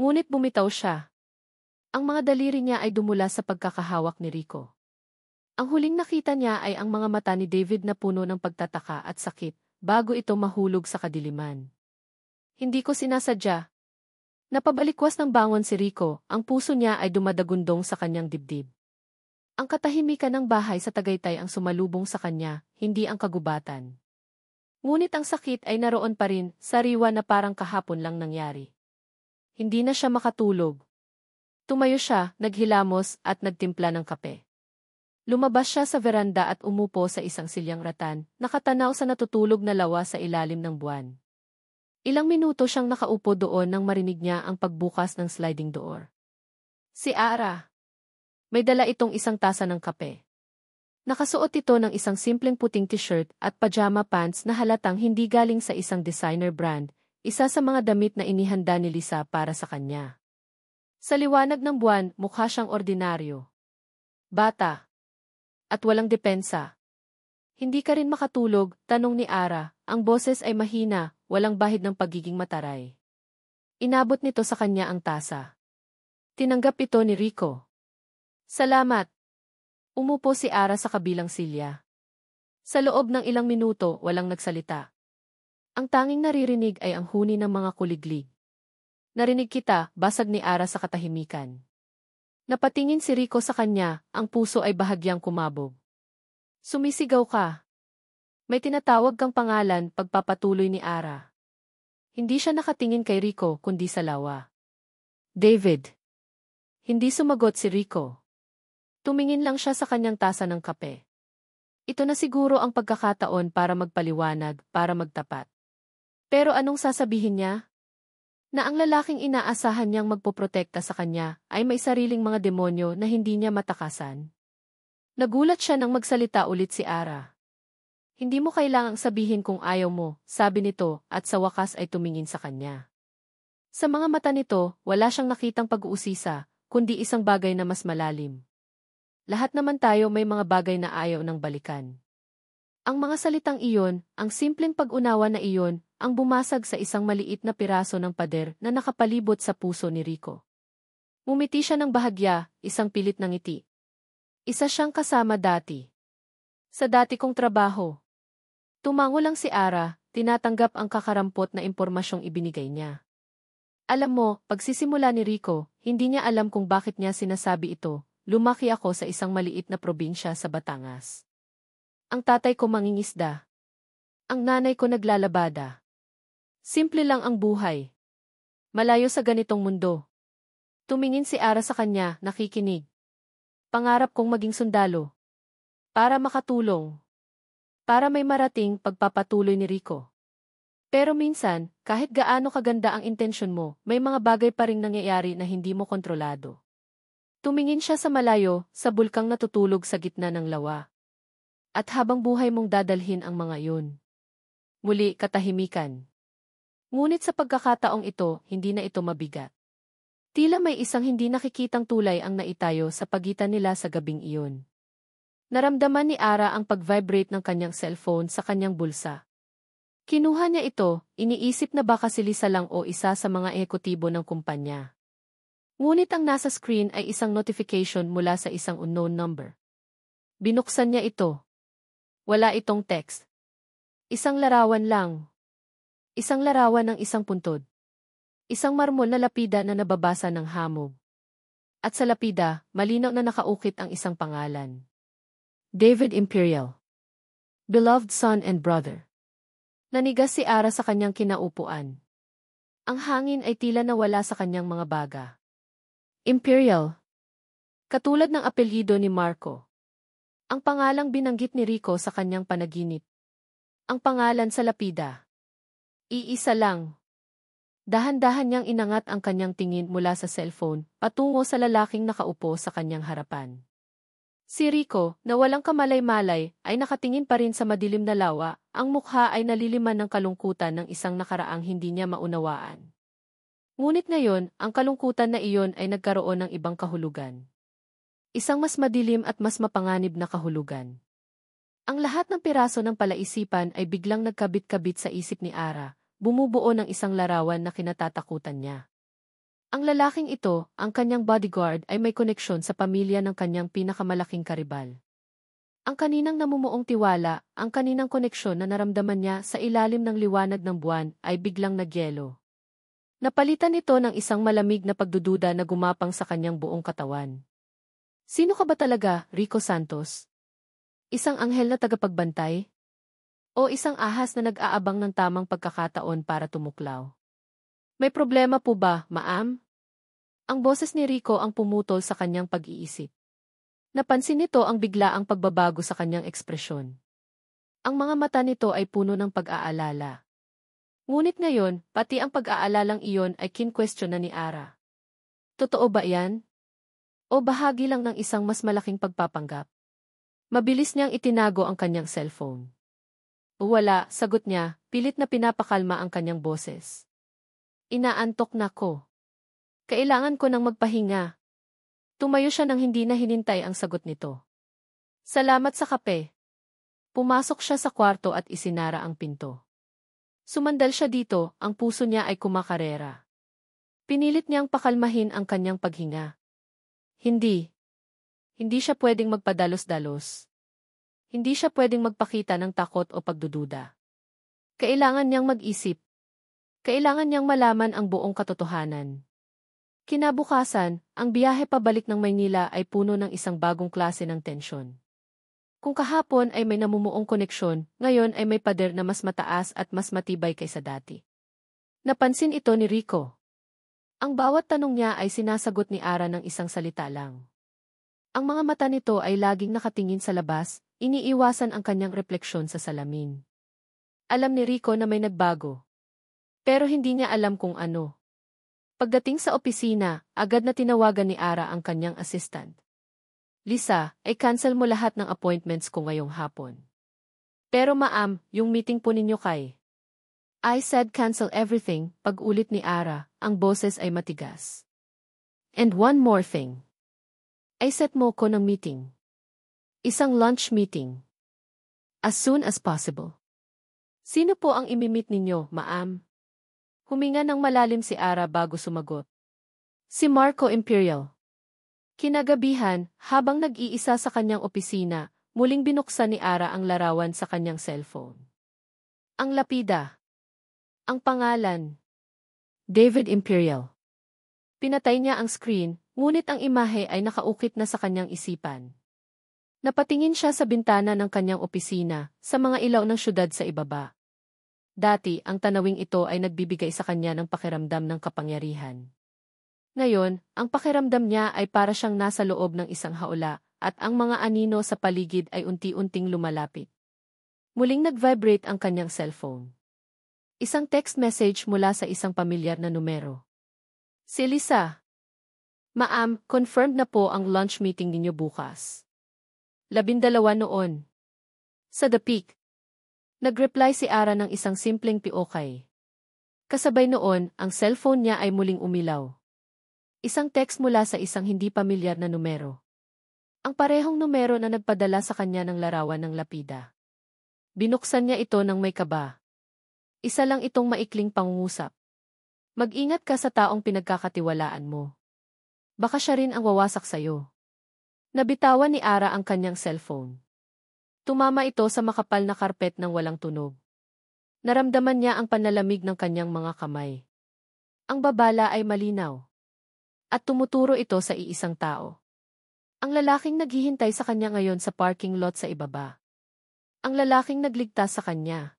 Ngunit bumitaw siya. Ang mga daliri niya ay dumula sa pagkakahawak ni Rico. Ang huling nakita niya ay ang mga mata ni David na puno ng pagtataka at sakit, bago ito mahulog sa kadiliman. Hindi ko sinasadya. Napabalikwas ng bangon si Rico, ang puso niya ay dumadagundong sa kanyang dibdib. Ang katahimikan ng bahay sa Tagaytay ang sumalubong sa kanya, hindi ang kagubatan. Ngunit ang sakit ay naroon pa rin, sariwa na parang kahapon lang nangyari. Hindi na siya makatulog. Tumayo siya, naghilamos at nagtimpla ng kape. Lumabas siya sa veranda at umupo sa isang silyang ratan, nakatanaw sa natutulog na lawa sa ilalim ng buwan. Ilang minuto siyang nakaupo doon nang marinig niya ang pagbukas ng sliding door. Si Ara. May dala itong isang tasa ng kape. Nakasuot ito ng isang simpleng puting t-shirt at pajama pants na halatang hindi galing sa isang designer brand, isa sa mga damit na inihanda ni Lisa para sa kanya. Sa liwanag ng buwan, mukha siyang ordinaryo. Bata. At walang depensa. Hindi ka rin makatulog, tanong ni Ara, ang boses ay mahina, walang bahid ng pagiging mataray. Inabot nito sa kanya ang tasa. Tinanggap ito ni Rico. Salamat. Umupo si Ara sa kabilang silya. Sa loob ng ilang minuto, walang nagsalita. Ang tanging naririnig ay ang huni ng mga kuliglig. Narinig kita, basag ni Ara sa katahimikan. Napatingin si Rico sa kanya, ang puso ay bahagyang kumabog. Sumisigaw ka. May tinatawag kang pangalan, pagpapatuloy ni Ara. Hindi siya nakatingin kay Rico kundi sa lawa. David. Hindi sumagot si Rico. Tumingin lang siya sa kanyang tasa ng kape. Ito na siguro ang pagkakataon para magpaliwanag, para magtapat. Pero anong sasabihin niya? Na ang lalaking inaasahan niyang magpoprotekta sa kanya ay may sariling mga demonyo na hindi niya matakasan. Nagulat siya nang magsalita ulit si Ara. Hindi mo kailangang sabihin kung ayaw mo, sabi nito, at sa wakas ay tumingin sa kanya. Sa mga mata nito, wala siyang nakitang pag-uusisa, kundi isang bagay na mas malalim. Lahat naman tayo may mga bagay na ayaw ng balikan. Ang mga salitang iyon, ang simpleng pag-unawa na iyon, ang bumasag sa isang maliit na piraso ng pader na nakapalibot sa puso ni Rico. Ngumiti siya ng bahagya, isang pilit na ngiti. Isa siyang kasama dati. Sa dati kong trabaho. Tumango lang si Ara, tinatanggap ang kakarampot na impormasyong ibinigay niya. Alam mo, pagsisimula ni Rico, hindi niya alam kung bakit niya sinasabi ito. Lumaki ako sa isang maliit na probinsya sa Batangas. Ang tatay ko mangingisda. Ang nanay ko naglalabada. Simple lang ang buhay. Malayo sa ganitong mundo. Tumingin si Ara sa kanya, nakikinig. Pangarap kong maging sundalo. Para makatulong. Para may marating pagpapatuloy ni Rico. Pero minsan, kahit gaano kaganda ang intensyon mo, may mga bagay pa ring nangyayari na hindi mo kontrolado. Tumingin siya sa malayo, sa bulkang natutulog sa gitna ng lawa. At habang buhay mong dadalhin ang mga yun. Muli, katahimikan. Ngunit sa pagkakataong ito, hindi na ito mabigat. Tila may isang hindi nakikitang tulay ang naitayo sa pagitan nila sa gabing iyon. Naramdaman ni Ara ang pag-vibrate ng kanyang cellphone sa kanyang bulsa. Kinuha niya ito, iniisip na baka si Lisa lang o isa sa mga ehekutibo ng kumpanya. Ngunit ang nasa screen ay isang notification mula sa isang unknown number. Binuksan niya ito. Wala itong text. Isang larawan lang. Isang larawan ng isang puntod. Isang marmol na lapida na nababasa ng hamog. At sa lapida, malinaw na nakaukit ang isang pangalan. David Imperial. Beloved son and brother. Nanigas si Ara sa kanyang kinaupuan. Ang hangin ay tila nawala sa kanyang mga baga. Imperial. Katulad ng apelyido ni Marco. Ang pangalang binanggit ni Rico sa kanyang panaginip. Ang pangalan sa lapida. Iisa lang. Dahan-dahan niyang inangat ang kanyang tingin mula sa cellphone, patungo sa lalaking nakaupo sa kanyang harapan. Si Rico, na walang kamalay-malay, ay nakatingin pa rin sa madilim na lawa, ang mukha ay naliliman ng kalungkutan ng isang nakaraang hindi niya maunawaan. Ngunit ngayon, ang kalungkutan na iyon ay nagkaroon ng ibang kahulugan. Isang mas madilim at mas mapanganib na kahulugan. Ang lahat ng piraso ng palaisipan ay biglang nagkabit-kabit sa isip ni Ara, bumubuo ng isang larawan na kinatatakutan niya. Ang lalaking ito, ang kanyang bodyguard ay may koneksyon sa pamilya ng kanyang pinakamalaking karibal. Ang kaninang namumuong tiwala, ang kaninang koneksyon na naramdaman niya sa ilalim ng liwanag ng buwan ay biglang nagyelo. Napalitan ito ng isang malamig na pagdududa na gumapang sa kanyang buong katawan. Sino ka ba talaga, Rico Santos? Isang anghel na tagapagbantay? O isang ahas na nag-aabang ng tamang pagkakataon para tumuklaw? May problema po ba, ma'am? Ang boses ni Rico ang pumutol sa kanyang pag-iisip. Napansin nito ang biglaang pagbabago sa kanyang ekspresyon. Ang mga mata nito ay puno ng pag-aalala. Ngunit ngayon, pati ang pag-aalalang iyon ay kin-question na ni Ara. Totoo ba yan? O bahagi lang ng isang mas malaking pagpapanggap? Mabilis niyang itinago ang kanyang cellphone. Wala, sagot niya, pilit na pinapakalma ang kanyang boses. Inaantok na ko. Kailangan ko nang magpahinga. Tumayo siya nang hindi na hinintay ang sagot nito. Salamat sa kape. Pumasok siya sa kwarto at isinara ang pinto. Sumandal siya dito, ang puso niya ay kumakarera. Pinilit niyang pakalmahin ang kanyang paghinga. Hindi. Hindi siya pwedeng magpadalos-dalos. Hindi siya pwedeng magpakita ng takot o pagdududa. Kailangan niyang mag-isip. Kailangan niyang malaman ang buong katotohanan. Kinabukasan, ang biyahe pabalik ng Maynila ay puno ng isang bagong klase ng tensyon. Kung kahapon ay may namumuong koneksyon, ngayon ay may pader na mas mataas at mas matibay kaysa dati. Napansin ito ni Rico. Ang bawat tanong niya ay sinasagot ni Ara ng isang salita lang. Ang mga mata nito ay laging nakatingin sa labas, iniiwasan ang kanyang refleksyon sa salamin. Alam ni Rico na may nagbago. Pero hindi niya alam kung ano. Pagdating sa opisina, agad na tinawagan ni Ara ang kanyang assistant. Lisa, ay cancel mo lahat ng appointments ko ngayong hapon. Pero ma'am, yung meeting po ninyo kay. I said cancel everything, pag-ulit ni Ara, ang boses ay matigas. And one more thing. I set mo ko ng meeting. Isang lunch meeting. As soon as possible. Sino po ang imimit ninyo, ma'am? Huminga ng malalim si Ara bago sumagot. Si Marco Imperial. Kinagabihan, habang nag-iisa sa kanyang opisina, muling binuksan ni Ara ang larawan sa kanyang cellphone. Ang lapida. Ang pangalan. David Imperial. Pinatay niya ang screen, ngunit ang imahe ay nakaukit na sa kanyang isipan. Napatingin siya sa bintana ng kanyang opisina, sa mga ilaw ng syudad sa ibaba. Dati, ang tanawing ito ay nagbibigay sa kanya ng pakiramdam ng kapangyarihan. Ngayon, ang pakiramdam niya ay para siyang nasa loob ng isang haula, at ang mga anino sa paligid ay unti-unting lumalapit. Muling nag-vibrate ang kanyang cellphone. Isang text message mula sa isang pamilyar na numero. Si Lisa. Ma'am, confirmed na po ang lunch meeting ninyo bukas. 12 noon. Sa The Peak. Nag-reply si Ara ng isang simpleng piokay. Kasabay noon, ang cellphone niya ay muling umilaw. Isang text mula sa isang hindi pamilyar na numero. Ang parehong numero na nagpadala sa kanya ng larawan ng lapida. Binuksan niya ito ng may kaba. Isa lang itong maikling pangungusap. Mag-ingat ka sa taong pinagkakatiwalaan mo. Baka siya rin ang wawasak sa'yo. Nabitawan ni Ara ang kanyang cellphone. Tumama ito sa makapal na karpet ng walang tunog. Naramdaman niya ang panlalamig ng kanyang mga kamay. Ang babala ay malinaw. At tumuturo ito sa iisang tao. Ang lalaking naghihintay sa kanya ngayon sa parking lot sa ibaba. Ang lalaking nagligtas sa kanya.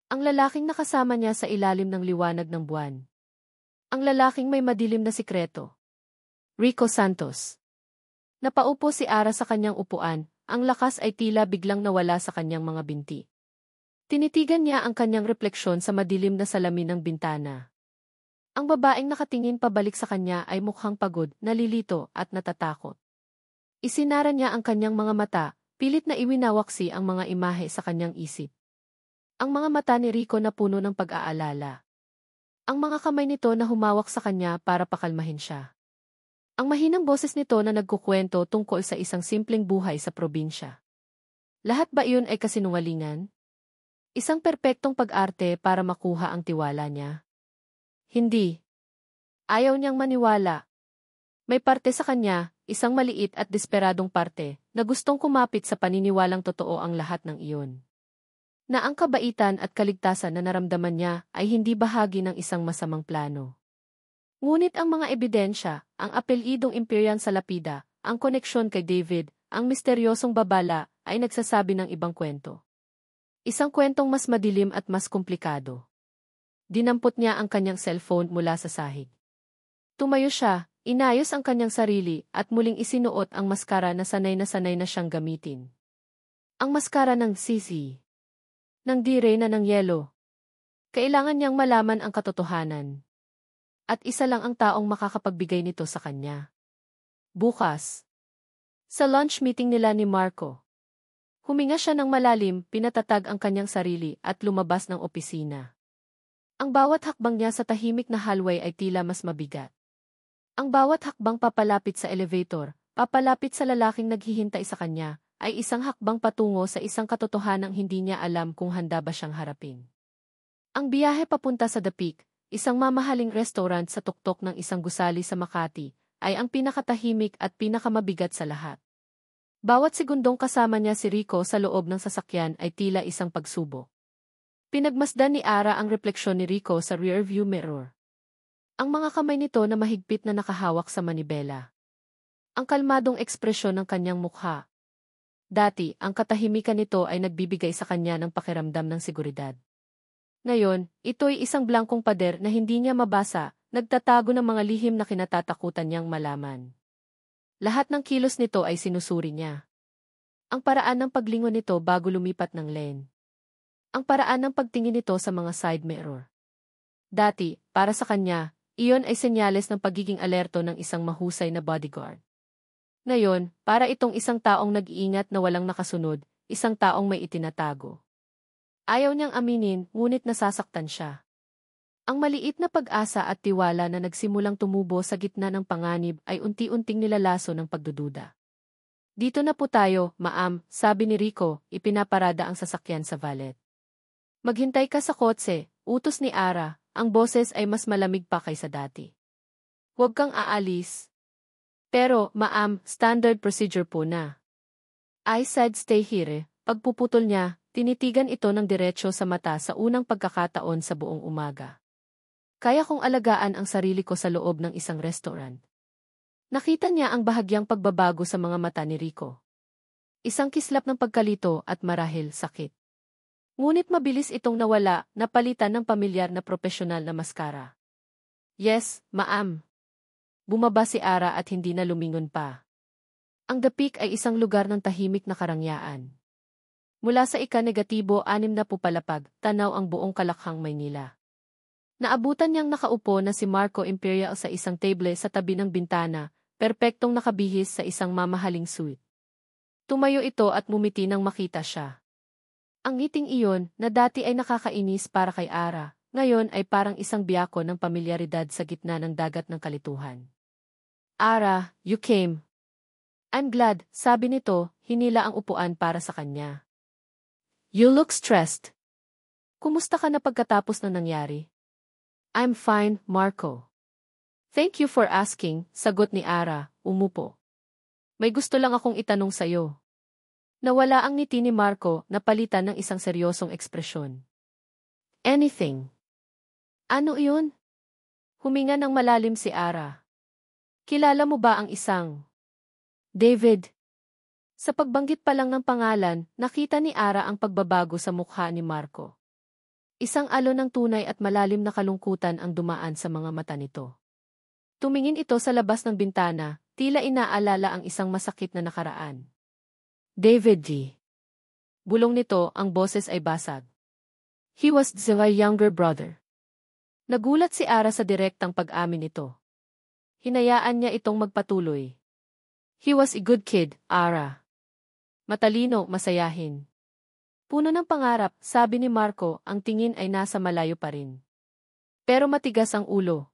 Ang lalaking nakasama niya sa ilalim ng liwanag ng buwan. Ang lalaking may madilim na sikreto. Rico Santos. Napaupo si Ara sa kanyang upuan, ang lakas ay tila biglang nawala sa kanyang mga binti. Tinitigan niya ang kanyang refleksyon sa madilim na salamin ng bintana. Ang babaeng nakatingin pabalik sa kanya ay mukhang pagod, nalilito, at natatakot. Isinara niya ang kanyang mga mata, pilit na iwinawaksi ang mga imahe sa kanyang isip. Ang mga mata ni Rico na puno ng pag-aalala. Ang mga kamay nito na humawak sa kanya para pakalmahin siya. Ang mahinang boses nito na nagkukwento tungkol sa isang simpleng buhay sa probinsya. Lahat ba iyon ay kasinungalingan? Isang perpektong pag-arte para makuha ang tiwala niya? Hindi. Ayaw niyang maniwala. May parte sa kanya, isang maliit at desperadong parte, na gustong kumapit sa paniniwalang totoo ang lahat ng iyon. Na ang kabaitan at kaligtasan na naramdaman niya ay hindi bahagi ng isang masamang plano. Ngunit ang mga ebidensya, ang apelyidong Imperial sa lapida, ang koneksyon kay David, ang misteryosong babala, ay nagsasabi ng ibang kwento. Isang kwentong mas madilim at mas komplikado. Dinampot niya ang kanyang cellphone mula sa sahig. Tumayo siya, inayos ang kanyang sarili, at muling isinuot ang maskara na sanay na siyang gamitin. Ang maskara ng sisi. Ng dire na ng yelo. Kailangan niyang malaman ang katotohanan. At isa lang ang taong makakapagbigay nito sa kanya. Bukas. Sa lunch meeting nila ni Marco. Huminga siya ng malalim, pinatatag ang kanyang sarili at lumabas ng opisina. Ang bawat hakbang niya sa tahimik na hallway ay tila mas mabigat. Ang bawat hakbang papalapit sa elevator, papalapit sa lalaking naghihintay sa kanya, ay isang hakbang patungo sa isang katotohanang hindi niya alam kung handa ba siyang harapin. Ang biyahe papunta sa The Peak, isang mamahaling restaurant sa tuktok ng isang gusali sa Makati, ay ang pinakatahimik at pinakamabigat sa lahat. Bawat segundong kasama niya si Rico sa loob ng sasakyan ay tila isang pagsubok. Pinagmasdan ni Ara ang refleksyon ni Rico sa rearview mirror. Ang mga kamay nito na mahigpit na nakahawak sa manibela. Ang kalmadong ekspresyon ng kanyang mukha. Dati, ang katahimikan nito ay nagbibigay sa kanya ng pakiramdam ng seguridad. Ngayon, ito'y isang blankong pader na hindi niya mabasa, nagtatago ng mga lihim na kinatatakutan niyang malaman. Lahat ng kilos nito ay sinusuri niya. Ang paraan ng paglingon nito bago lumipat ng lane. Ang paraan ng pagtingin nito sa mga side mirror. Dati, para sa kanya, iyon ay senyales ng pagiging alerto ng isang mahusay na bodyguard. Ngayon, para itong isang taong nag-iingat na walang nakasunod, isang taong may itinatago. Ayaw niyang aminin, ngunit nasasaktan siya. Ang maliit na pag-asa at tiwala na nagsimulang tumubo sa gitna ng panganib ay unti-unting nilalaso ng pagdududa. Dito na po tayo, ma'am, sabi ni Rico, ipinaparada ang sasakyan sa valet. Maghintay ka sa kotse, utos ni Ara, ang boses ay mas malamig pa kaysa dati. Huwag kang aalis. Pero, ma'am, standard procedure po na. I said stay here. Pagpuputol niya, tinitigan ito ng diretsyo sa mata sa unang pagkakataon sa buong umaga. Kaya kong alagaan ang sarili ko sa loob ng isang restaurant. Nakita niya ang bahagyang pagbabago sa mga mata ni Rico. Isang kislap ng pagkalito at marahil sakit. Ngunit mabilis itong nawala, napalitan ng pamilyar na profesional na maskara. Yes, ma'am. Bumaba si Ara at hindi na lumingon pa. Ang The Peak ay isang lugar ng tahimik na karangyaan. Mula sa ika-negatibo 6 na pupalapag, tanaw ang buong Kalakhang, Maynila. Naabutan niyang nakaupo na si Marco Imperial sa isang table sa tabi ng bintana, perpektong nakabihis sa isang mamahaling suite. Tumayo ito at ngumiti nang makita siya. Ang ngiting iyon, na dati ay nakakainis para kay Ara, ngayon ay parang isang biyako ng pamilyaridad sa gitna ng dagat ng kalituhan. Ara, you came. I'm glad, sabi nito, hinila ang upuan para sa kanya. You look stressed. Kumusta ka na pagkatapos ng nangyari? I'm fine, Marco. Thank you for asking, sagot ni Ara, umupo. May gusto lang akong itanong sa'yo. Nawala ang ngiti ni Marco, napalitan ng isang seryosong ekspresyon. Anything. Ano iyon? Huminga ng malalim si Ara. Kilala mo ba ang isang David? Sa pagbanggit pa lang ng pangalan, nakita ni Ara ang pagbabago sa mukha ni Marco. Isang alon ng tunay at malalim na kalungkutan ang dumaan sa mga mata nito. Tumingin ito sa labas ng bintana, tila inaalala ang isang masakit na nakaraan. David G. Bulong nito, ang boses ay basag. He was my younger brother. Nagulat si Ara sa direktang pag-amin nito. Hinayaan niya itong magpatuloy. He was a good kid, Ara. Matalino, masayahin. Puno ng pangarap, sabi ni Marco, ang tingin ay nasa malayo pa rin. Pero matigas ang ulo.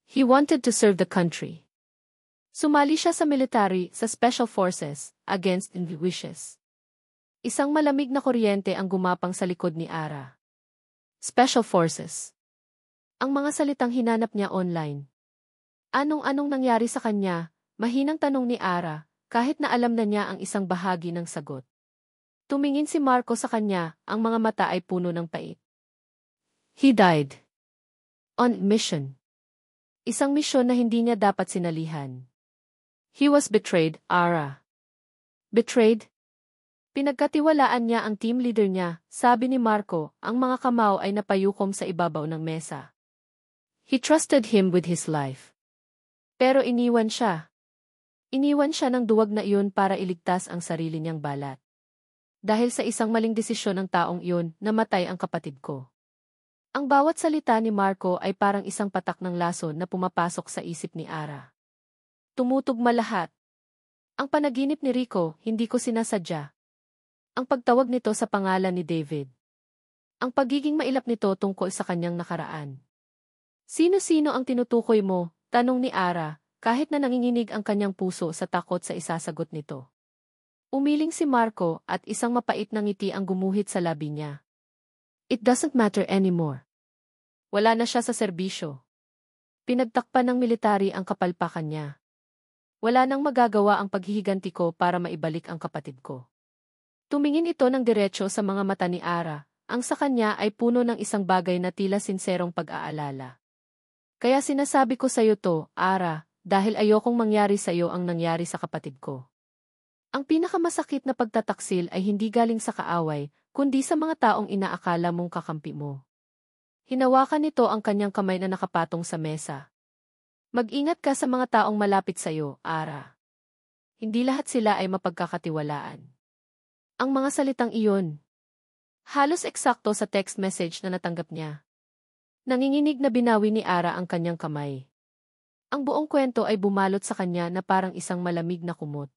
He wanted to serve the country. Sumali siya sa military, sa special forces, against his wishes. Isang malamig na kuryente ang gumapang sa likod ni Ara. Special forces. Ang mga salitang hinanap niya online. Anong-anong nangyari sa kanya? Mahinang tanong ni Ara, kahit na alam na niya ang isang bahagi ng sagot. Tumingin si Marco sa kanya, ang mga mata ay puno ng pait. He died. On mission. Isang misyon na hindi niya dapat sinalihan. He was betrayed, Ara. Betrayed? Pinagkatiwalaan niya ang team leader niya, sabi ni Marco, ang mga kamao ay napayukom sa ibabaw ng mesa. He trusted him with his life. Pero iniwan siya. Iniwan siya ng duwag na iyon para iligtas ang sarili niyang balat. Dahil sa isang maling desisyon ng taong iyon, namatay ang kapatid ko. Ang bawat salita ni Marco ay parang isang patak ng laso na pumapasok sa isip ni Ara. Tumutugma lahat. Ang panaginip ni Rico, hindi ko sinasadya. Ang pagtawag nito sa pangalan ni David. Ang pagiging mailap nito tungkol sa kanyang nakaraan. Sino-sino ang tinutukoy mo? Tanong ni Ara, kahit na nanginginig ang kanyang puso sa takot sa isasagot nito. Umiling si Marco at isang mapait na ngiti ang gumuhit sa labi niya. It doesn't matter anymore. Wala na siya sa serbisyo. Pinagtakpan ng military ang kapalpakan niya. Wala nang magagawa ang paghihiganti ko para maibalik ang kapatid ko. Tumingin ito ng diretsyo sa mga mata ni Ara, ang sa kanya ay puno ng isang bagay na tila sinserong pag-aalala. Kaya sinasabi ko sa iyo to, Ara, dahil ayokong mangyari sa iyo ang nangyari sa kapatid ko. Ang pinakamasakit na pagtataksil ay hindi galing sa kaaway, kundi sa mga taong inaakala mong kakampi mo. Hinawakan nito ang kanyang kamay na nakapatong sa mesa. Mag-ingat ka sa mga taong malapit sa iyo, Ara. Hindi lahat sila ay mapagkakatiwalaan. Ang mga salitang iyon, halos eksakto sa text message na natanggap niya. Nanginginig na binawi ni Ara ang kanyang kamay. Ang buong kwento ay bumalot sa kanya na parang isang malamig na kumot.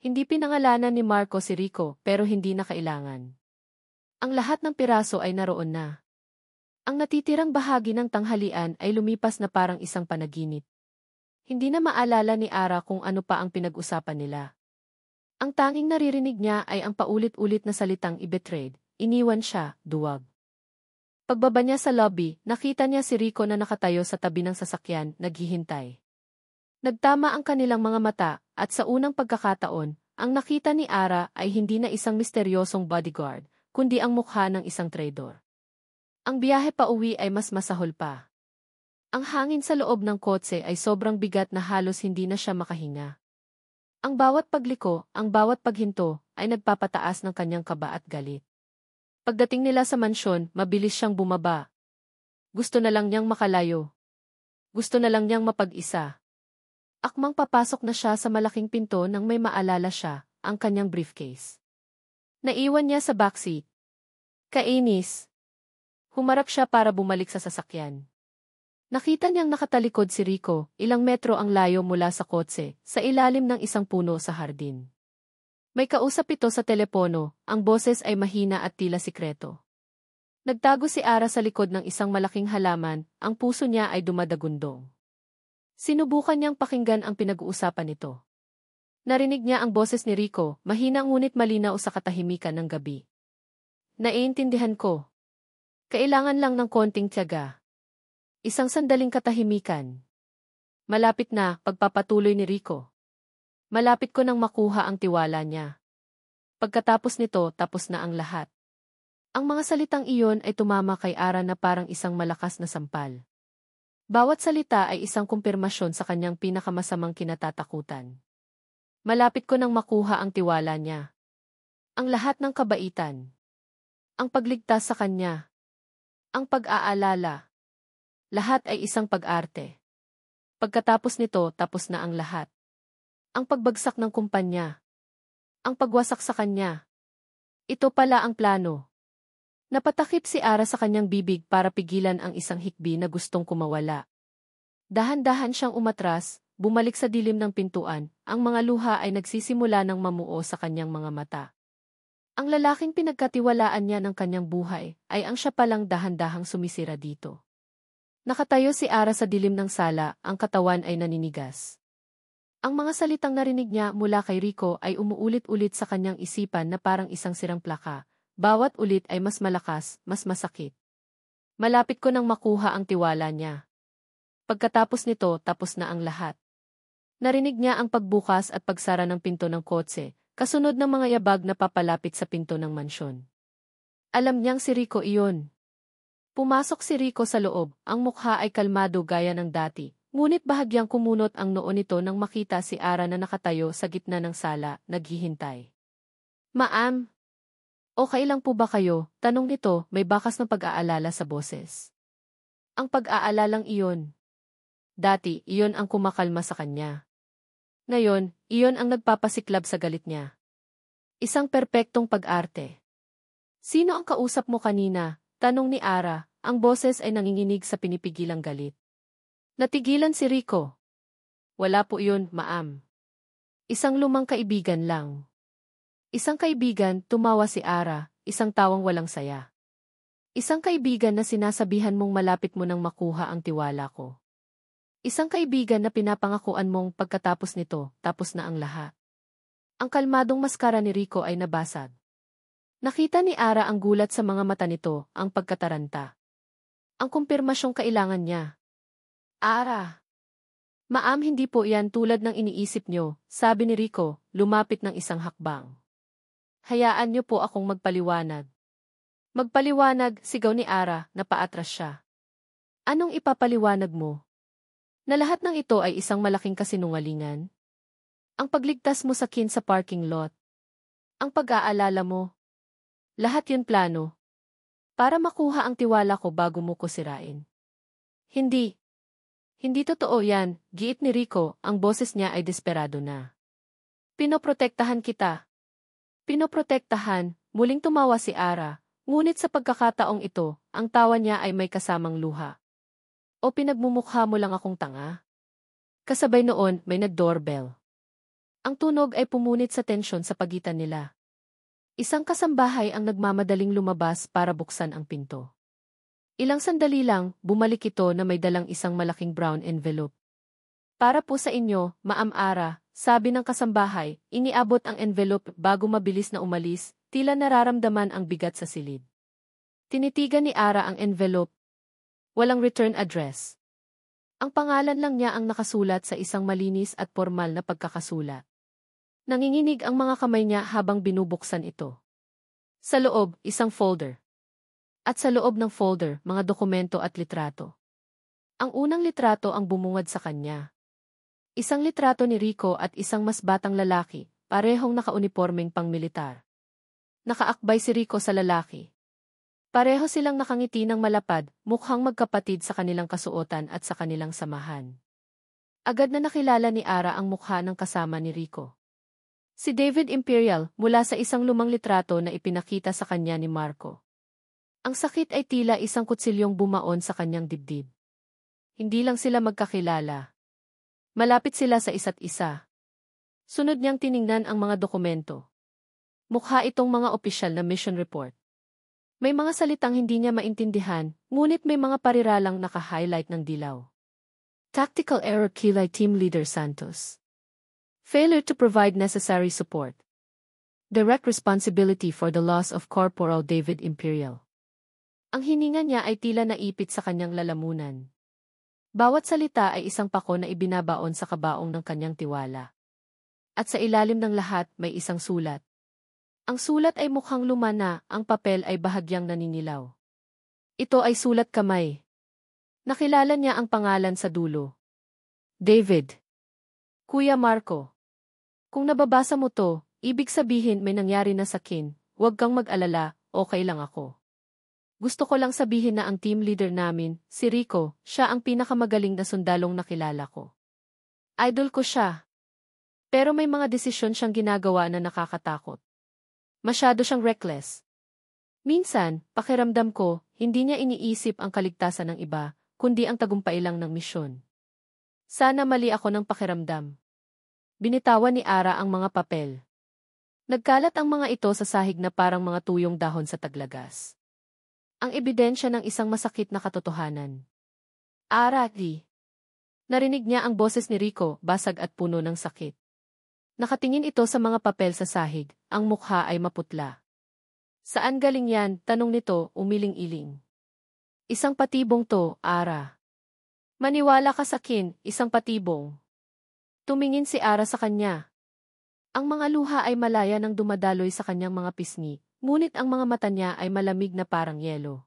Hindi pinangalanan ni Marco si Rico, pero hindi na kailangan. Ang lahat ng piraso ay naroon na. Ang natitirang bahagi ng tanghalian ay lumipas na parang isang panaginip. Hindi na maalala ni Ara kung ano pa ang pinag-usapan nila. Ang tanging naririnig niya ay ang paulit-ulit na salitang i-betrayed, iniwan siya, duwag. Pagbaba niya sa lobby, nakita niya si Rico na nakatayo sa tabi ng sasakyan, naghihintay. Nagtama ang kanilang mga mata, at sa unang pagkakataon, ang nakita ni Ara ay hindi na isang misteryosong bodyguard, kundi ang mukha ng isang traidor. Ang biyahe pa uwi ay mas masahol pa. Ang hangin sa loob ng kotse ay sobrang bigat na halos hindi na siya makahinga. Ang bawat pagliko, ang bawat paghinto, ay nagpapataas ng kanyang kaba at galit. Pagdating nila sa mansyon, mabilis siyang bumaba. Gusto na lang niyang makalayo. Gusto na lang niyang mapag-isa. Akmang papasok na siya sa malaking pinto nang may maalala siya, ang kanyang briefcase. Naiwan niya sa backseat. Kainis. Humarap siya para bumalik sa sasakyan. Nakita niyang nakatalikod si Rico, ilang metro ang layo mula sa kotse, sa ilalim ng isang puno sa hardin. May kausap ito sa telepono, ang boses ay mahina at tila sikreto. Nagtago si Ara sa likod ng isang malaking halaman, ang puso niya ay dumadagundong. Sinubukan niyang pakinggan ang pinag-uusapan nito. Narinig niya ang boses ni Rico, mahina ngunit malinaw sa katahimikan ng gabi. Naiintindihan ko. Kailangan lang ng konting tiyaga. Isang sandaling katahimikan. Malapit na, pagpapatuloy ni Rico. Malapit ko nang makuha ang tiwala niya. Pagkatapos nito, tapos na ang lahat. Ang mga salitang iyon ay tumama kay Ara na parang isang malakas na sampal. Bawat salita ay isang kumpirmasyon sa kanyang pinakamasamang kinatatakutan. Malapit ko nang makuha ang tiwala niya. Ang lahat ng kabaitan. Ang pagligtas sa kanya. Ang pag-aalala. Lahat ay isang pag-arte. Pagkatapos nito, tapos na ang lahat. Ang pagbagsak ng kumpanya. Ang pagwasak sa kanya. Ito pala ang plano. Napatakip si Ara sa kanyang bibig para pigilan ang isang hikbi na gustong kumawala. Dahan-dahan siyang umatras, bumalik sa dilim ng pintuan, ang mga luha ay nagsisimula ng mamuo sa kanyang mga mata. Ang lalaking pinagkatiwalaan niya ng kanyang buhay, ay ang siya palang dahan-dahang sumisira dito. Nakatayo si Ara sa dilim ng sala, ang katawan ay naninigas. Ang mga salitang narinig niya mula kay Rico ay umuulit-ulit sa kanyang isipan na parang isang sirang plaka. Bawat ulit ay mas malakas, mas masakit. Malapit ko nang makuha ang tiwala niya. Pagkatapos nito, tapos na ang lahat. Narinig niya ang pagbukas at pagsara ng pinto ng kotse, kasunod ng mga yabag na papalapit sa pinto ng mansyon. Alam niyang si Rico iyon. Pumasok si Rico sa loob, ang mukha ay kalmado gaya ng dati, ngunit bahagyang kumunot ang noo nito nang makita si Ara na nakatayo sa gitna ng sala, naghihintay. Ma'am, okay lang po ba kayo? Tanong nito, may bakas ng pag-aalala sa boses. Ang pag-aalalang iyon. Dati, iyon ang kumakalma sa kanya. Ngayon, iyon ang nagpapasiklab sa galit niya. Isang perpektong pag-arte. Sino ang kausap mo kanina? Tanong ni Ara, ang boses ay nanginginig sa pinipigilang galit. Natigilan si Rico. Wala po yun, ma'am. Isang lumang kaibigan lang. Isang kaibigan, tumawa si Ara, isang tawang walang saya. Isang kaibigan na sinasabihan mong malapit mo nang makuha ang tiwala ko. Isang kaibigan na pinapangakuan mong pagkatapos nito, tapos na ang lahat. Ang kalmadong maskara ni Rico ay nabasag. Nakita ni Ara ang gulat sa mga mata nito, ang pagkataranta. Ang kumpirmasyong kailangan niya. Ara. Ma'am, hindi po yan tulad ng iniisip niyo, sabi ni Rico, lumapit ng isang hakbang. Hayaan niyo po akong magpaliwanag. Magpaliwanag, sigaw ni Ara, na paatras siya. Anong ipapaliwanag mo? Na lahat ng ito ay isang malaking kasinungalingan? Ang pagligtas mo sa kin sa parking lot. Ang pag-aalala mo. Lahat yun plano. Para makuha ang tiwala ko bago mo ko sirain. Hindi. Hindi totoo yan, giit ni Rico, ang boses niya ay desperado na. Pinoprotektahan kita. Pinoprotektahan, muling tumawa si Ara, ngunit sa pagkakataong ito, ang tawa niya ay may kasamang luha. O pinagmumukha mo lang akong tanga? Kasabay noon, may nag-doorbell. Ang tunog ay pumunit sa tensyon sa pagitan nila. Isang kasambahay ang nagmamadaling lumabas para buksan ang pinto. Ilang sandali lang, bumalik ito na may dalang isang malaking brown envelope. Para po sa inyo, Ma'am Ara, sabi ng kasambahay, iniabot ang envelope bago mabilis na umalis, tila nararamdaman ang bigat sa silid. Tinitigan ni Ara ang envelope. Walang return address. Ang pangalan lang niya ang nakasulat sa isang malinis at formal na pagkakasulat. Nanginginig ang mga kamay niya habang binubuksan ito. Sa loob, isang folder. At sa loob ng folder, mga dokumento at litrato. Ang unang litrato ang bumungad sa kanya. Isang litrato ni Rico at isang mas batang lalaki, parehong nakaunipormeng pangmilitar. Nakaakbay si Rico sa lalaki. Pareho silang nakangiti ng malapad, mukhang magkapatid sa kanilang kasuotan at sa kanilang samahan. Agad na nakilala ni Ara ang mukha ng kasama ni Rico. Si David Imperial mula sa isang lumang litrato na ipinakita sa kanya ni Marco. Ang sakit ay tila isang kutsilyong bumaon sa kanyang dibdib. Hindi lang sila magkakilala. Malapit sila sa isa't isa. Sunod niyang tiningnan ang mga dokumento. Mukha itong mga opisyal na mission report. May mga salitang hindi niya maintindihan, ngunit may mga pariralang naka-highlight ng dilaw. Tactical error kilay Team Leader Santos. Failure to provide necessary support. Direct responsibility for the loss of Corporal David Imperial. Ang hininga niya ay tila naipit sa kanyang lalamunan. Bawat salita ay isang pako na ibinabaon sa kabaong ng kanyang tiwala. At sa ilalim ng lahat may isang sulat. Ang sulat ay mukhang luma na, ang papel ay bahagyang naninilaw. Ito ay sulat kamay. Nakilala niya ang pangalan sa dulo. David. Kuya Marco. Kung nababasa mo to, ibig sabihin may nangyari na sa akin, huwag kang mag-alala, okay lang ako. Gusto ko lang sabihin na ang team leader namin, si Rico, siya ang pinakamagaling na sundalong nakilala ko. Idol ko siya. Pero may mga desisyon siyang ginagawa na nakakatakot. Masyado siyang reckless. Minsan, pakiramdam ko, hindi niya iniisip ang kaligtasan ng iba, kundi ang tagumpay lang ng misyon. Sana mali ako ng pakiramdam. Binitawan ni Ara ang mga papel. Nagkalat ang mga ito sa sahig na parang mga tuyong dahon sa taglagas. Ang ebidensya ng isang masakit na katotohanan. Ara, di. Narinig niya ang boses ni Rico, basag at puno ng sakit. Nakatingin ito sa mga papel sa sahig, ang mukha ay maputla. Saan galing yan? Tanong nito, umiling-iling. Isang patibong to, Ara. Maniwala ka sa akin, isang patibong. Tumingin si Ara sa kanya. Ang mga luha ay malaya nang dumadaloy sa kanyang mga pisngi, ngunit ang mga mata niya ay malamig na parang yelo.